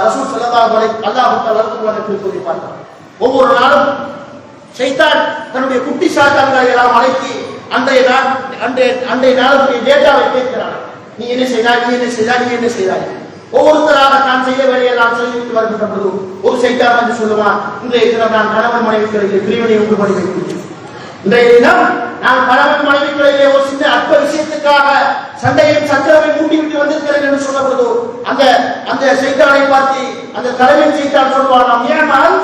ரசூல் ஸல்லல்லாஹு அலைஹி அல்லாஹ் தஆலா அல்-குர்ஆனில் சொல்லி பார்த்தார். ஒவ்வொரு நாளும் ஷைத்தான் தன்னுடைய குட்டி சாத்தான்களை எல்லாம் அழைத்து அன்றைய நாளுடைய டேட்டாவை கேட்கிறான். நீ என்ன செய்தாய், நீ என்ன செய்தாய், நீ என்ன செய்தாய். ஒவ்வொருத்தராக நான் செய்த வேலையெல்லாம் சொல்லிவிட்டு வருகின்ற பொழுது ஒரு ஷைத்தான் வந்து சொல்லுவான், இன்றைய தினம் நான் கணவன் மனைவிகளிலே பிரிவினை உண்டு பண்ணி வைக்கிறேன். இன்றைய தினம் நான் கணவன் மனைவிகளிலே ஒரு சின்ன அற்ப விஷயத்துக்காக சண்டையும் சச்சரவையும் மூட்டிவிட்டு வந்திருக்கிறேன் என்று சொன்ன பொழுது அந்த ஷைத்தானை பார்த்து அந்த தலைவன் ஷைத்தான் சொல்வான், ஏனால்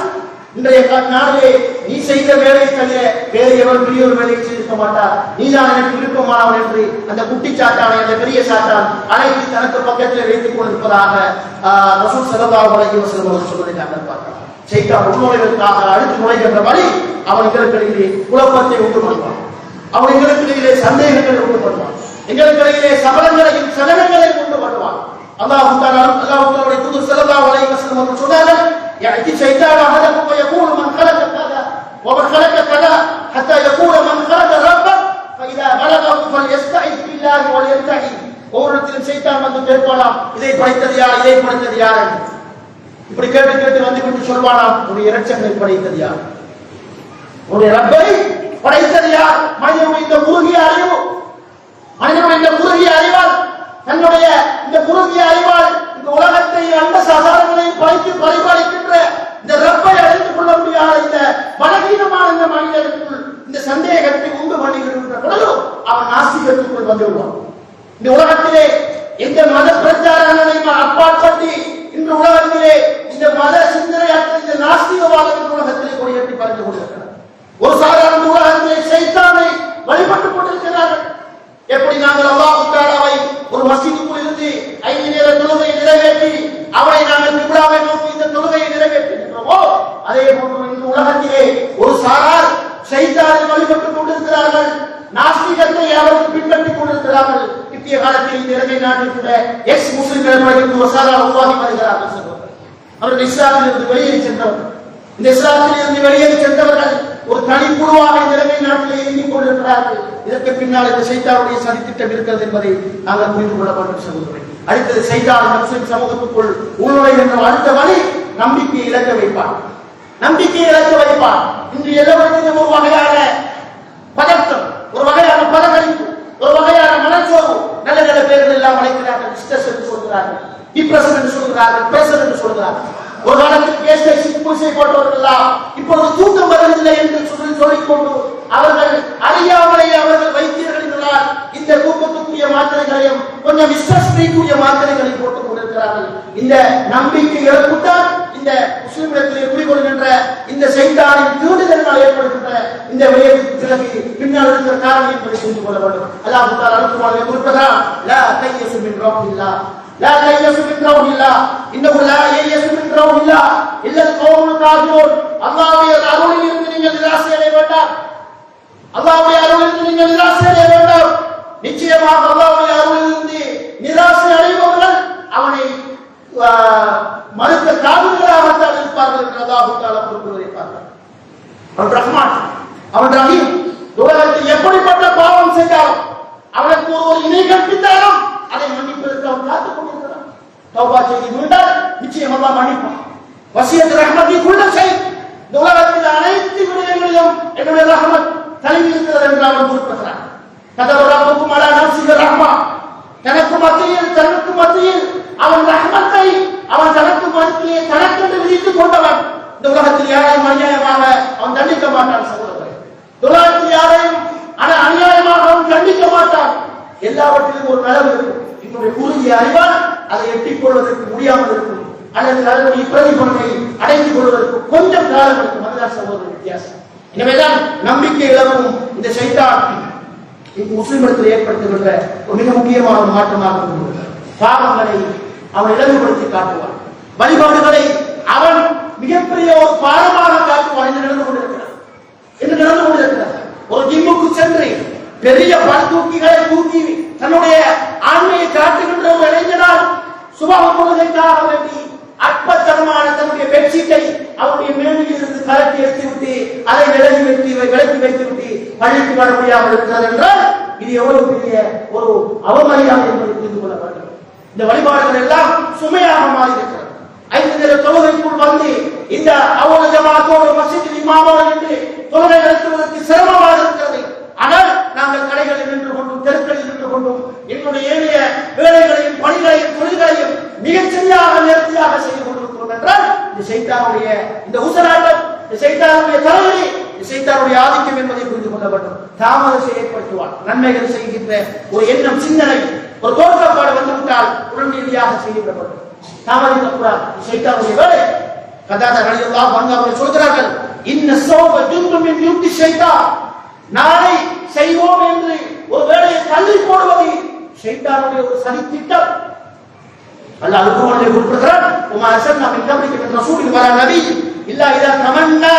இன்றைய நாளிலே நீ செய்த வேலையை தவிர வேறு எவர் பெரிய ஒரு வேலையை செய்திருக்க மாட்டார், நீதான் எனக்கு விருப்பமானவன் என்று அந்த குட்டி சாத்தானை அந்த பெரிய சாத்தான் அழைத்து தனக்கு பக்கத்தில் வைத்துக் கொண்டிருப்பதாக ரசூல் ஸல்லல்லாஹு அலைஹி வஸல்லம் அவர்கள் சொல்வதை நாங்கள் பார்க்கிறோம். ஷைத்தான் உள்நுழைவதற்காக அடுத்து நுழைகின்ற வழி அவர்களுக்கிடையிலே குழப்பத்தை உண்டு பண்ணுவான், அவர்களுக்கிடையிலே சந்தேகங்களை உண்டு பண்ணுவான், எங்களுக்கிடையிலே சபலங்களையும் சலனங்களையும் உண்டு பண்ணுவான். அல்லாஹ் தஆலாவுடைய தூதர் ஸல்லல்லாஹு அலைஹி வஸல்லம் அவர்கள் சொன்னார்கள், يأتي الشيطان أحدكم ويقول من خلق كذا ومن خلق كذا حتى يقول من خلق ربك فإذا بلغه فليستعذ بالله ولينتهي. ஒவ்வொருத்திலும் ஷைத்தான் வந்து கேட்பானாம், இதை படைத்தது யார், இதை படைத்தது யார் என்று. இப்படி கேட்டு கேட்டு வந்து விட்டு சொல்வானாம், உன்னுடைய இரட்சகனை படைத்தது யார், உன்னுடைய ரப்பை படைத்தது யார். மனிதனுடைய இந்த குறுகிய அறிவு, மனிதனுடைய இந்த குறுகிய அறிவால், தன்னுடைய இந்த குறுகிய அறிவால் இந்த உலகத்தை அண்ட சாதாரணங்களை படைத்து பரிபாலிக்கின்ற இந்த ரப்பை அறிந்து கொள்ள முடியாத இந்த பலகீனமான இந்த மனிதனுக்குள் இந்த சந்தேகத்தை உண்டு பண்ணுகின்ற பொழுது அவன் நாஸ்திகத்துக்குள் வந்து விடுவான். இந்த உலகத்திலே எந்த மத பிரச்சாரங்களை அப்பாற்பட்டு இன்று உலகத்திலே இந்த மத சிந்தனையாற்ற இந்த நாஸ்திகவாதம் இந்த உலகத்திலே கொடியேற்றி பறந்து கொண்டிருக்கிறார். ஒரு சாதாரண உலகத்திலே ஷைத்தானை வழிபட்டுக் கொண்டிருக்கிறார்கள். எப்படி நாங்கள் அல்லாஹ் தஆலாவை ஒரு மஸ்ஜிதுக்குள் இருந்து 5 நேர தொழுகையை நிறைவேற்றி அவரை நாங்கள் கிப்லாவை நோக்கி இந்த தொழுகையை நிறைவேற்றுகிறோமோ, அதே போன்று இந்த உலகத்திலே ஒரு சாரார் ஷைத்தானை வழிபட்டுக் கொண்டிருக்கிறார்கள், நாஸ்திகத்தை அவர்கள் பின்பற்றிக் கொண்டிருக்கிறார்கள். இந்திய காலத்தில் இந்த இலங்கை நாட்டில் கூட எக்ஸ் முஸ்லிம்கள் ஒரு சாரார் உருவாகி வருகிறார்கள். அவர்கள் இஸ்லாமில் இருந்து வெளியேறி சென்றவர்கள், இந்த இஸ்லாமில் இருந்து வெளியேறி சென்றவர்கள் ஒரு தனி குழுவாக இந்த இலங்கை நாட்டிலே இயங்கிக் கொண்டிருக்கிறார்கள். இதற்கு பின்னால் இந்த ஷைத்தானுடைய சதித்திட்டம் இருக்கிறது என்பதை நாங்கள் புரிந்து கொள்ள வேண்டும் சகோதரர்களே. அடுத்தது ஷைத்தான் முஸ்லிம் சமூகத்துக்குள் உள்நுழைகின்ற அடுத்த வழி நம்பிக்கையை இழக்க வைப்பான், நம்பிக்கையை இழக்க வைப்பான். இன்று எல்லாவற்றிலும் ஒரு வகையான பதட்டம், ஒரு வகையான பதகளிப்பு, ஒரு வகையான மனச்சோர்வு, நல்ல நல்ல பேர்கள் எல்லாம் அழைக்கிறார்கள். ஸ்ட்ரெஸ் என்று சொல்கிறார்கள், டிப்ரெஷன் என்று சொல்கிறார்கள், பிரஷர் என்று சொல்கிறார்கள். ஒரு காலத்தில் கேஸை சிகிச்சை போட்டவர்கள் இப்பொழுது தூக்கம் வருவதில்லை என்று சொல்லிக்கொண்டு அவர்கள் அறியாமலேயே அவர்கள் வைத்தியர்களால் இந்த தூக்கத்துக்குரிய மாத்திரைகளையும் கொஞ்சம் ஸ்ட்ரெஸ் ஃப்ரீக்குரிய மாத்திரைகளையும் போட்டுக் கொண்டிருக்கிறார்கள். இந்த நம்பிக்கை இழப்புத்தான் இந்த முஸ்லிம்களிடத்திலே குடிகொள்கின்ற இந்த ஷைத்தானின் தூண்டுதலினால் ஏற்படுகின்ற இந்த விடயத்திற்கு பின்னால் இருக்கிற காரணம் என்பதை புரிந்து கொள்ள வேண்டும். அல்லாஹ் தஆலா அல்-குர்ஆனில் குறிப்பிடுகிறார், லா தையசு மின் ரப்பில்லாஹ் لا ييأس من روح الله إنه لا ييأس من روح الله إلا القوم الكافرون. அல்லாஹ்வுடைய அருளில் இருந்து நீங்கள் நிராசை அடைய வேண்டாம், அல்லாஹ்வுடைய அருளில் இருந்து நீங்கள் நிராசை அடைய வேண்டாம். அவன் ரஹ்மான், அவன் ரஹீம். உலகத்தில் எப்படிப்பட்ட பாவம் செய்தாலும் அவனுக்கு ஒரு இணை கற்பித்தாலும் அதை மன்னிப்பதற்கு அவன் காத்துக் கொண்டிருக்கிறான். தௌபா செய்து மீண்டால் நிச்சயம் அல்லாஹ் மன்னிப்பான். வசியத் ரஹ்மத்தை குள்ள செய். இந்த உலகத்தில் அனைத்து விடயங்களிலும் என்னுடைய ரஹ்மத் தழுவி இருக்கிறது என்று அவன் குறிப்பிடுகிறான். கதவராவுக்கும் அலா நஃப்ஸிஹி ரஹ்மா, தனக்கு மத்தியில் அவன் ரஹ்மத்தை அவன் தனக்கு மத்தியிலே தனக்கென்று விதித்துக் கொண்டவன். இந்த உலகத்தில் யாரையும் அநியாயமாக அவன் தண்டிக்க மாட்டான். சகோதரர்களே, உலகத்தில் யாரையும் அநியாயமாக அவன் தண்டிக்க மாட்டான். எல்லாவற்றிலும் ஒரு நலவு இருக்கும். என்னுடைய குறுகிய அறிவால் அதை எட்டிக் கொள்வதற்கு முடியாமல் இருக்கும், அல்லது அதனுடைய பிரதிபலனை அடைந்து கொள்வதற்கு கொஞ்சம் காலம் இருக்கும். அதுதான் சகோதர வித்தியாசம். எனவேதான் நம்பிக்கை இழக்கும் இந்த ஷைத்தான் முஸ்லிம்களுக்கு ஏற்படுத்துகின்ற ஒரு மிக முக்கியமான மாற்றமாக இருக்கிறது. பாவங்களை அவன் இழந்துபடுத்தி காட்டுவான், வழிபாடுகளை அவன் மிகப்பெரிய ஒரு பாரமாக காட்டுவான் என்று நடந்து கொண்டிருக்கிறார். ஒரு ஜிம்முக்கு சென்று பெரிய பல்தூக்கிகளை தூக்கி தன்னுடைய ஆண்மையை காட்டுகின்ற ஒரு இளைஞனால் சுபாவம் கொள்வதற்காக வேண்டி அற்பத்தனமான தன்னுடைய பெட்ஷீட்டை அவருடைய மேனியில் இருந்து கலட்டி எடுத்துவிட்டு அதை விலக்கி வைத்துவிட்டு பள்ளிக்கு வர முடியாமல் இருக்கிறது என்றால் இது எவ்வளவு பெரிய ஒரு அவமரியாதை என்பதை புரிந்து கொள்ள வேண்டும். இந்த வழிபாடுகள் எல்லாம் சுமையாக மாறி இருக்கிறது. 5 நேர தொழுகைக்குள் வந்து இந்த அவ்வளவு ஜமாத்தோடு மஸ்ஜிதில் இமாமோடு நின்று தொழுகை நடத்துவதற்கு சிரமமாக இருக்கிறது. ஆனால் நாங்கள் கடைகளில் நின்று கொண்டும் தெருக்களில் நின்று கொண்டும் என்னுடைய ஏழைய வேலைகளையும் பணிகளையும் தொழில்களையும் மிகச் சரியாக நேர்த்தியாக செய்து கொண்டிருக்கிறோம் என்றால் இந்த ஷைத்தானுடைய இந்த ஊசலாட்டம், இந்த ஷைத்தானுடைய தலைவலி, இந்த ஷைத்தானுடைய ஆதிக்கம் என்பதை புரிந்து கொள்ள வேண்டும். தாமதத்தை ஏற்படுத்துவான். நன்மைகள் செய்கின்ற ஒரு எண்ணம், சிந்தனை, ஒரு தோற்றப்பாடு வந்துவிட்டால் உடனடியாக செய்யப்படும். தாமதிக்கக்கூடாது. ஷைத்தானுடைய வேலை. கதாதா ரலியல்லாஹு அன்ஹு அவர்கள் சொல்கிறார்கள், இன்ன ஸௌப ஜுந்தும் மின் யுத்தி ஷைத்தான், நாளை செய்வோம் என்று ஒரு வேலையை தள்ளி போடுவது ஷைத்தானுடைய ஒரு சதித்திட்டம். அல்லாஹ் குர்ஆனிலே குறிப்பிடுகிறார், உமா அர்ஸல்னா மின் கப்லிக மின் ரசூலின் வலா நபி இல்லா இதா தமன்னா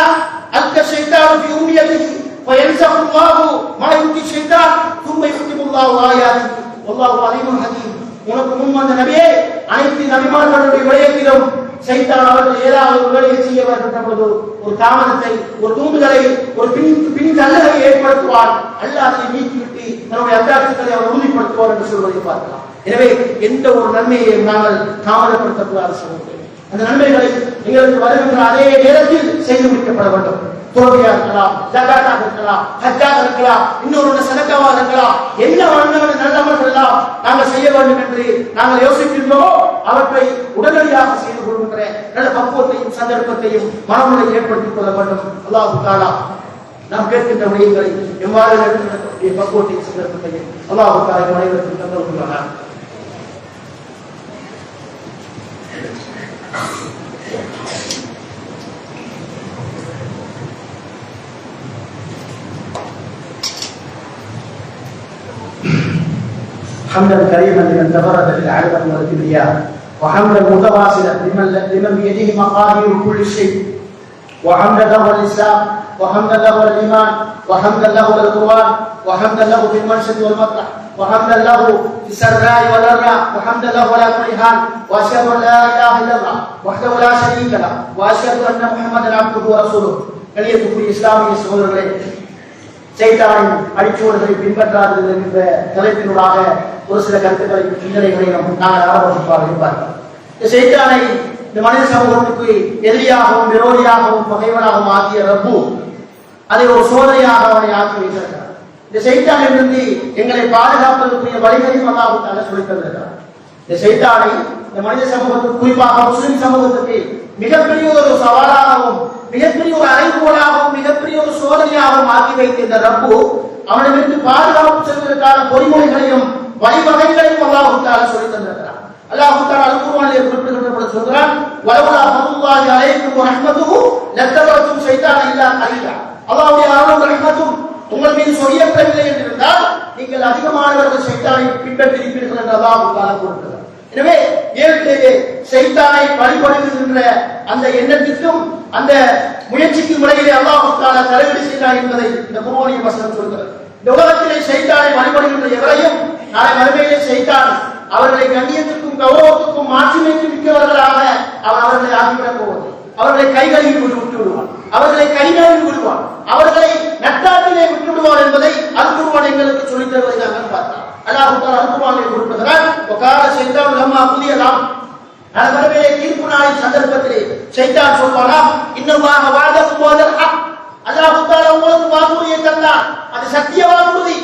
அல்க ஷைத்தானு ஃபீ உம்மியதிஹி ஃபயன்ஸஹு அல்லாஹு மா யுத்தி ஷைத்தான் ثم يختم الله آياته والله عليم حكيم. உனக்கு முன் வந்த நபியே, அனைத்து நபிமார்களுடைய விடயத்திலும் ஷைத்தான் அவர்கள் ஏதாவது ஒரு வேலையை செய்ய வருகின்ற போது ஒரு தாமதத்தை, ஒரு தூண்டுதலை, ஒரு பின் தள்ளுதலை ஏற்படுத்துவார். அல்லாஹ் அதை நீக்கிவிட்டு தன்னுடைய அத்தியாசத்தை அவர் உறுதிப்படுத்துவார் என்று சொல்வதை பார்க்கலாம். எனவே எந்த ஒரு நன்மையையும் நாங்கள் தாமதப்படுத்தக்கூடாது சொல்லுங்கள். அந்த நன்மைகளை எங்களுக்கு வருகின்ற அதே நேரத்தில் செய்து முடிக்கப்பட வேண்டும். தொழுகையா இருக்கலாம், ஜகாத்தாக இருக்கலாம், ஹஜ்ஜாக இருக்கலாம், இன்னொரு சதக்காவா இருக்கலாம், என்ன நல்லவர்கள் எல்லாம் நாங்கள் செய்ய வேண்டும் என்று நாங்கள் யோசிக்கின்றோமோ அவற்றை உடனடியாக செய்து கொள்கின்ற நல்ல பக்குவத்தையும் சந்தர்ப்பத்தையும் மனமுறை ஏற்படுத்திக் கொள்ள வேண்டும். அல்லாஹ் தஆலா நாம் கேட்கின்ற விடயங்களை எவ்வாறு நடத்தக்கூடிய பக்குவத்தையும் சந்தர்ப்பத்தையும் அல்லாஹ் தஆலா அனைவருக்கும் தந்தருள்வானாக. حمدا كريما لمن تفرد بالعلم والكبرياء، وحمدا متواصلا لمن بيده مقادير كل شيء، وحمدا له الاسلام، وحمدا له الايمان، وحمدا له القران، وحمدا له في المنشد والمطرح، وحمدا له في السراء والضراء، وحمدا له على كل حال. واشهد ان لا اله الا الله وحده لا شريك له، واشهد ان محمدا عبده ورسوله. கலியத்துக்குரிய இஸ்லாமிய சகோதரர்களே, ஷைத்தானின் அடிச்சுவடுகளை பின்பற்றாதது என்ற தலைப்பினூடாக ஒரு சில கருத்துக்களை, சிந்தனைகளையும் நாங்கள் ஆரம்பிப்பார்கள். இந்த ஷைத்தானை இந்த மனித சமூகத்துக்கு எதிரியாகவும் விரோதியாகவும் பகைவனாகவும் ஆக்கிய ரப்பு அதை ஒரு சோதனையாக அவனை ஆக்கி வைத்திருக்கிறார். இந்த ஷைத்தானிலிருந்து எங்களை பாதுகாப்பதற்குரிய வழிகளையும் அல்லாஹ் தஆலா சொல்லித் தந்திருக்கிறார். இந்த ஷைத்தானை இந்த மனித சமூகத்துக்கு, குறிப்பாக முஸ்லிம் சமூகத்துக்கு மிகப்பெரிய ஒரு சவாலாகவும் மிகப்பெரிய ஒரு அறைகோலாகவும் மிகப்பெரிய ஒரு சோதனையாகவும் ஆக்கி வைத்த இந்த ரப்பு அவனிடமிருந்து பாதுகாப்பு செல்வதற்கான பொறிமுறைகளையும் வழிவகைகளையும் அல்லாஹ் தஆலா சொல்லித் தந்திருக்கிறார். அல்லாஹ் தஆலா அல்-குர்ஆனிலே குறிப்பிடுகின்ற சொல்கிறான், வலவுலா ஃபதுல்லாஹி அலைக்கும் வரஹ்மத்துஹு லத்தபஅத்தும் ஷைத்தான இல்லா கலீலா. அல்லாஹ்வுடைய அருளும் ரஹ்மத்தும் உங்கள் மீது சொரியப்படவில்லை என்றிருந்தால் நீங்கள் அதிகமானவர்கள் ஷைத்தானை பின்பற்றியிருப்பீர்கள் என்று அல்லாஹ் தஆலா கூறுகிறார். எனவே ஏற்கனவே ஷைத்தானை வழிபடுகின்ற அந்த எண்ணத்திற்கும் அந்த முயற்சிக்கும் இடையிலே அல்லாஹ் தஆலா தலையீடு செய்தார் என்பதை இந்த குர்ஆனிய வசனம் சொல்கிறது. இந்த உலகத்திலே ஷைத்தானை வழிபடுகின்ற எவரையும் நாளை மறுமையிலே ஷைத்தான் அவர்களை கண்ணியத்திற்கும் கௌரவத்துக்கும் மாட்சிமைக்கும் மிக்கவர்களாக அவர்களை ஆக்கிவிடப் போவது. அவர்களை கைகளில் விட்டு விடுவான், அவர்களை கைகளில் விடுவான், அவர்களை நட்டாட்டிலே விட்டு விடுவான் என்பதை அல்குர்ஆன் எங்களுக்கு சொல்லித் தருவதை நாங்கள் பார்த்தோம். அல்லாஹ் தஆலா அல்குர்ஆனில் குறிப்பிடுகிறார், வகால ஷைத்தானு லம்மா குதியலாம், நரகத்திலே தீர்ப்பு நாளின் சந்தர்ப்பத்திலே ஷைத்தான் சொல்வானாம், இன்னல்லாஹ வஅதகும் வஅதல் ஹக், அல்லாஹ் தஆலா உங்களுக்கு வாக்குறுதியை தந்தார், அது சத்திய வாக்குறுதி.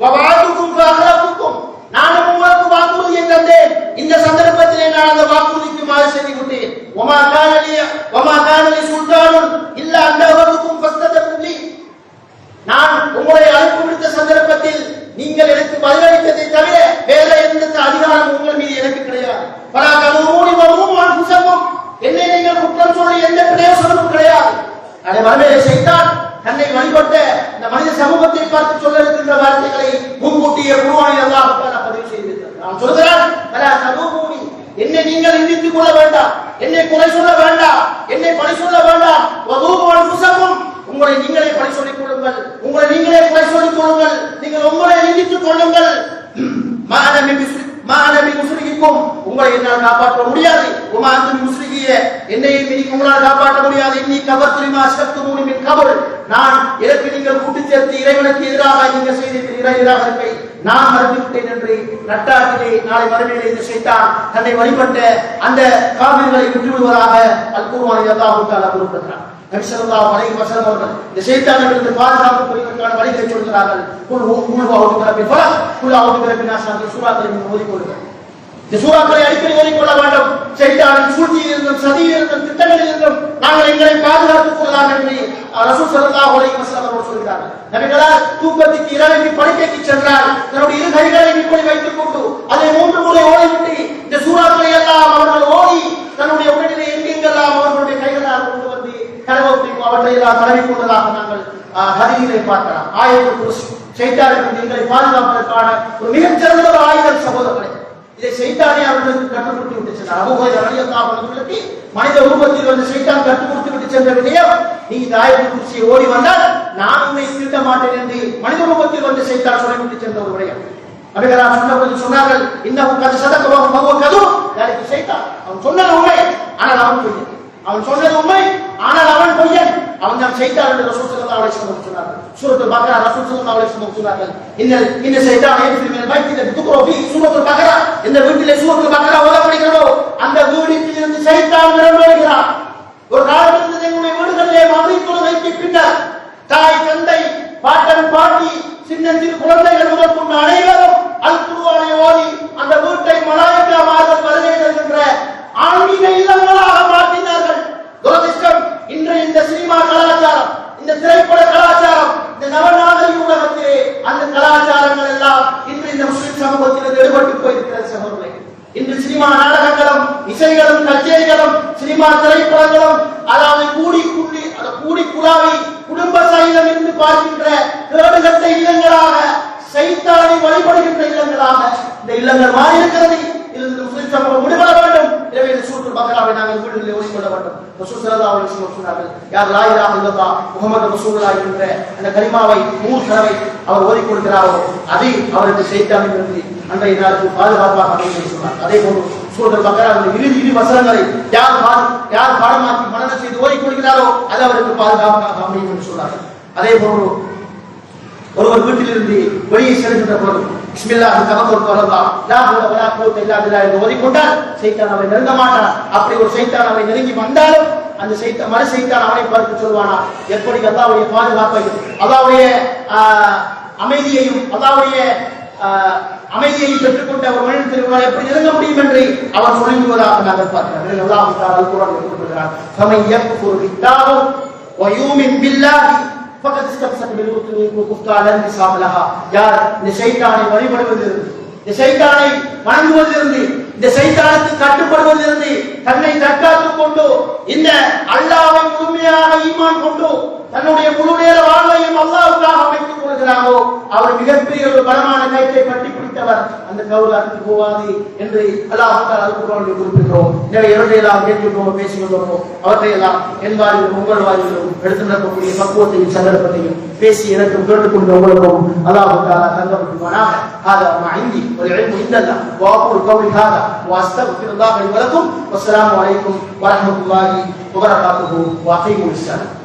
வஅதுகும் ஃபஅஹலஃபுக்கும், நானும் உங்களுக்கு வாக்குறுதியை தந்தேன், இந்த சந்தர்ப்பத்திலே நான் அந்த வாக்குறுதிக்கு மாறு செய்து விட்டேன். வமா கான லி சுல்தானுன் இல்லா அன்னஹுக்கும் ஃபஸ்தஜப்துலி, நான் உங்களை அழைப்பு விடுத்த சந்தர்ப்பத்தில் நீங்கள் எனக்கு பதிலளித்ததை தவிர வேற எந்த அதிகாரம் உங்கள் மீது எனக்கு கிடையாது. பலா கலூனி வலூம் அன்ஃபுஸக்கும், என்னை நீங்கள் குற்றம் சொல்லி எந்த பிரயோசனமும் கிடையாது. அதே மறுமையிலே ஷைத்தான் தன்னை வழிபட்ட இந்த மனித சமூகத்தை பார்த்து சொல்ல இருக்கின்ற வார்த்தைகளை முன்கூட்டிய குர்ஆனில் அல்லாஹ் தஆலா பதிவு செய்திருக்கிறார். நான் சொல்கிறான், பலா கலூனி, என்னை நீங்கள் நிந்தித்துக் கொள்ள வேண்டாம், என்னை குறை சொல்ல வேண்டாம், என்னை பழி சொல்ல வேண்டாம். வலூம் அன்ஃபுஸக்கும், உங்களை நீங்களே பழி சொல்லிக் கொள்ளுங்கள், உங்களை நீங்களே குறை சொல்லிக் கொள்ளுங்கள், நீங்கள் உங்களை நிந்தித்துக் கொள்ளுங்கள். மானபி முஸ்லிக்கும், உங்களை என்னால் காப்பாற்ற முடியாது. உமாந்து முஸ்லிகிய, என்னை உங்களால் காப்பாற்ற முடியாது. இன்னி கபர்துலிமா அஷ்ரக்துமூனி மின் கபர், நான் எனக்கு நீங்கள் கூட்டி சேர்த்து இறைவனுக்கு எதிராக நீங்கள் செய்திருக்கிற இறை நிராகரிப்பை நான் மறுத்துவிட்டேன் என்று நட்டாட்டிலே நாளை மறுமையிலே இந்த ஷைத்தான் தன்னை வழிபட்ட அந்த காபிர்களை விட்டுவிடுவதாக அல்குர்ஆனில் அல்லாஹ் தஆலா குறிப்பிடுகிறார். நபி ஸல்லல்லாஹு அலைஹி வஸல்லம் அவர்கள் இந்த ஷைத்தானிலிருந்து பாதுகாப்பு பெறுவதற்கான வழிகளை சொல்கிறார்கள். குல் அஊது பிரப்பில் ஃபலக், குல் அஊது பிரப்பின் நாஸ் ஆகிய சூறாக்களை நீங்கள் ஓதிக்கொள்ளுங்கள். இந்த சூறாக்களை அடிக்கடி ஓதிக்கொள்ள வேண்டும். ஷைத்தானின் சூழ்ச்சியிலிருந்தும் சதியிலிருந்தும் திட்டங்களிலிருந்தும் நாங்கள் எங்களை பாதுகாத்துக் கொள்ளலாம் என்று ரசூல் ஸல்லல்லாஹு அலைஹி வஸல்லம் அவர்கள் சொல்கிறார்கள். நபிகளார் தூக்கத்துக்கு இரவு படுக்கைக்கு சென்றால் தன்னுடைய இரு கைகளை இப்படி வைத்துக் கொண்டு அதை 3 முறை ஓதிவிட்டு இந்த சூறாக்களை எல்லாம் அவர்கள் ஓதி தன்னுடைய உடலிலே எங்கெங்கெல்லாம் அவர்களுடைய கைகளால் கொண்டு வந்து அவற்றை எல்லாம் தடவி கொண்டதாக நாங்கள் ஹதீஸிலே பார்க்கலாம். ஆயத்துல் குர்சி ஷைத்தானிலிருந்து எங்களை பாதுகாப்பதற்கான ஒரு மிகச்சிறந்த ஒரு ஆயுதம் சகோதரர்களே. இதை ஷைத்தானே அவர்களுக்கு கற்றுக் கொடுத்து விட்டு சென்றார். அபூ ஹுரைரா ரலியல்லாஹு அன்ஹு அவர்களுக்கு மனித ரூபத்தில் வந்து ஷைத்தான் கற்றுக் கொடுத்து விட்டு சென்ற விடயம், நீ இந்த ஆயத்துல் குர்சியை ஓடி வந்தால் நான் உன்னை திருட்ட மாட்டேன் என்று மனித ரூபத்தில் வந்து ஷைத்தான் சொல்லிவிட்டு சென்ற ஒரு விடயம். நபிகளார் சொன்னபோது சொன்னார்கள், இன்னஹு கத் ஸதக வ ஹுவ கதுப், யாருக்கு ஷைத்தான் அவன் சொன்னது உண்மை, ஆனால் அவன் பொய்யன். அவன் சொன்னது உண்மை, ஆனால் அவன் பொய்யன். அவன் தான் ஷைத்தான் என்று ரசூல் ஸல்லல்லாஹு அலைஹி வஸல்லம் சொன்னார்கள். சூரத்துல் பக்ரா ரசூல் ஸல்லல்லாஹு அலைஹி வஸல்லம் சொன்னார்கள், இன்ன ஷைத்தான யஜ்ரி மினல் பைத்தி துக்ரா ஃபீ சூரத்துல் பக்ரா, இந்த வீட்டிலே சூரத்துல் பக்ரா ஓதப்படுகிறதோ அந்த வீட்டிலிருந்து ஷைத்தான் விரண்டோடுகிறான். ஒரு காலத்தில் எங்களுடைய வீடுகளிலே மகரிப் தொழுகைக்கு பின்னர் தாய் தந்தை பாட்டன் பாட்டி சின்னஞ்சிறு குழந்தைகள் முதல் கொண்டு அனைவரும் அல்குர்ஆனை ஓதி அந்த வீட்டை மலாயிக்காமார்கள் வருகை தருகின்ற ஆன்மீக இல்லங்களாக மாற்றினார்கள். துரதிர்ஷ்டம், இன்று இந்த சினிமா கலாச்சாரம், இந்த திரைப்பட கலாச்சாரம், இந்த நவநாகரிக உலகத்திலே அந்த கலாச்சாரங்கள் எல்லாம் இன்று இந்த முஸ்லிம் சமூகத்தில் எடுபட்டு போயிருக்கிறது சகோதரர்களே. இன்று சினிமா நாடகங்களும் இசைகளும் கச்சேரிகளும் சினிமா திரைப்படங்களும் அதாவது கூடி குழாவி குடும்ப சைலம் என்று பார்க்கின்ற கேடுகட்ட இல்லங்களாக, சைத்தானை வழிபடுகின்ற இல்லங்களாக இந்த இல்லங்கள் மாறி இருக்கிறது. இதிலிருந்து முஸ்லிம் சமூகம் விடுபட வேண்டும். எனவே இந்த சூரத்துல் பக்ராவை நாங்கள் வீடுகளில் ஓதிக்கொள்ள வேண்டும். ரசூல் ஸல்லல்லாஹு அலைஹி வஸல்லம் சொன்னார்கள், யார் லா இலாஹ இல்லல்லாஹ் முஹம்மது ரசூலுல்லாஹ் என்ற அந்த கலிமாவை 3 தடவை அவர் ஓதிக் கொடுக்கிறாரோ அது அவருக்கு ஷைத்தானிலிருந்து அன்றைய நாளுக்கு பாதுகாப்பாக அமையும் என்று சொன்னார். அதே போன்று சூரத்துல் பக்ராவின் இறுதி வசனங்களை யார் பாடமாக்கி மனனம் செய்து ஓதிக் கொடுக்கிறாரோ அது அவருக்கு பாதுகாப்பாக அமையும் என்று சொன்னார்கள். அதே போன்று ஒருவர் வீட்டிலிருந்து வெளியே செல்கின்ற போது பிஸ்மில்லாஹி தவக்கல்து அலல்லாஹ் லா ஹவ்ல வலா குவத்த இல்லா பில்லாஹ் என்று ஓதிக்கொண்டால் ஷைத்தான் அவனை நெருங்க மாட்டான். அப்படி ஒரு ஷைத்தான் அவனை நெருங்கி வந்தாலும் அந்த மறு ஷைத்தான் அவனை பார்த்து சொல்வானா, எப்படி அல்லாஹ்வுடைய பாதுகாப்பையும் அல்லாஹ்வுடைய அமைதியையும் அல்லாஹ்வுடைய அமைதியை பெற்றுக்கொண்ட ஒரு மனிதன் எப்படி நெருங்க முடியும் என்று அவர் சொல்லிவிடுவதாக நாங்கள் பார்க்கிறோம். அல்லாஹ் தஆலா அல்-குர்ஆனில் குறிப்பிடுகிறார், ஃபமன் யக்ஃபுர் பித்தாஹு வ யூமின் பில்லாஹி ஃபகத் இஸ்தம்ஸக பில் குஃப்தான நிசாமலஹா. யார் இந்த ஷைத்தானை வழிபடுவதிலிருந்து, இந்த ஷைத்தானை வணங்குவதிலிருந்து, இந்த ஷைத்தானுக்கு கட்டுப்படுவதிலிருந்து தன்னை தற்காத்துக் கொண்டு இந்த அல்லாஹ்வை முழுமையாக ஈமான் கொண்டு தன்னுடைய முழு நேர வாழ்வையும் அல்லாஹ்வுக்காக அமைத்துக் கொள்கிறாரோ அவர் மிகப்பெரிய ஒரு பலமான கயிற்றை பற்றி விட்டவர் அந்த கவுல் அறுத்து போவாது என்று அல்லாஹ் தஆலா அல்-குர்ஆனில் குறிப்பிடுகிறோம். எனவே எவற்றையெல்லாம் கேட்கிறோமோ பேசுகிறோமோ அவற்றையெல்லாம் என் வாழ்விலும் உங்கள் வாழ்விலும் எடுத்து நடக்கக்கூடிய பக்குவத்தையும் சந்தர்ப்பத்தையும் பேசி எனக்கும் கேட்டுக்கொண்ட உங்களுக்கும் அல்லாஹ் தஆலா தந்தருள்வானாக. هذا ما عندي والعلم عند الله واقول قولي هذا واستغفر الله لي ولكم والسلام عليكم ورحمة الله وبركاته واقيموا الصلاة.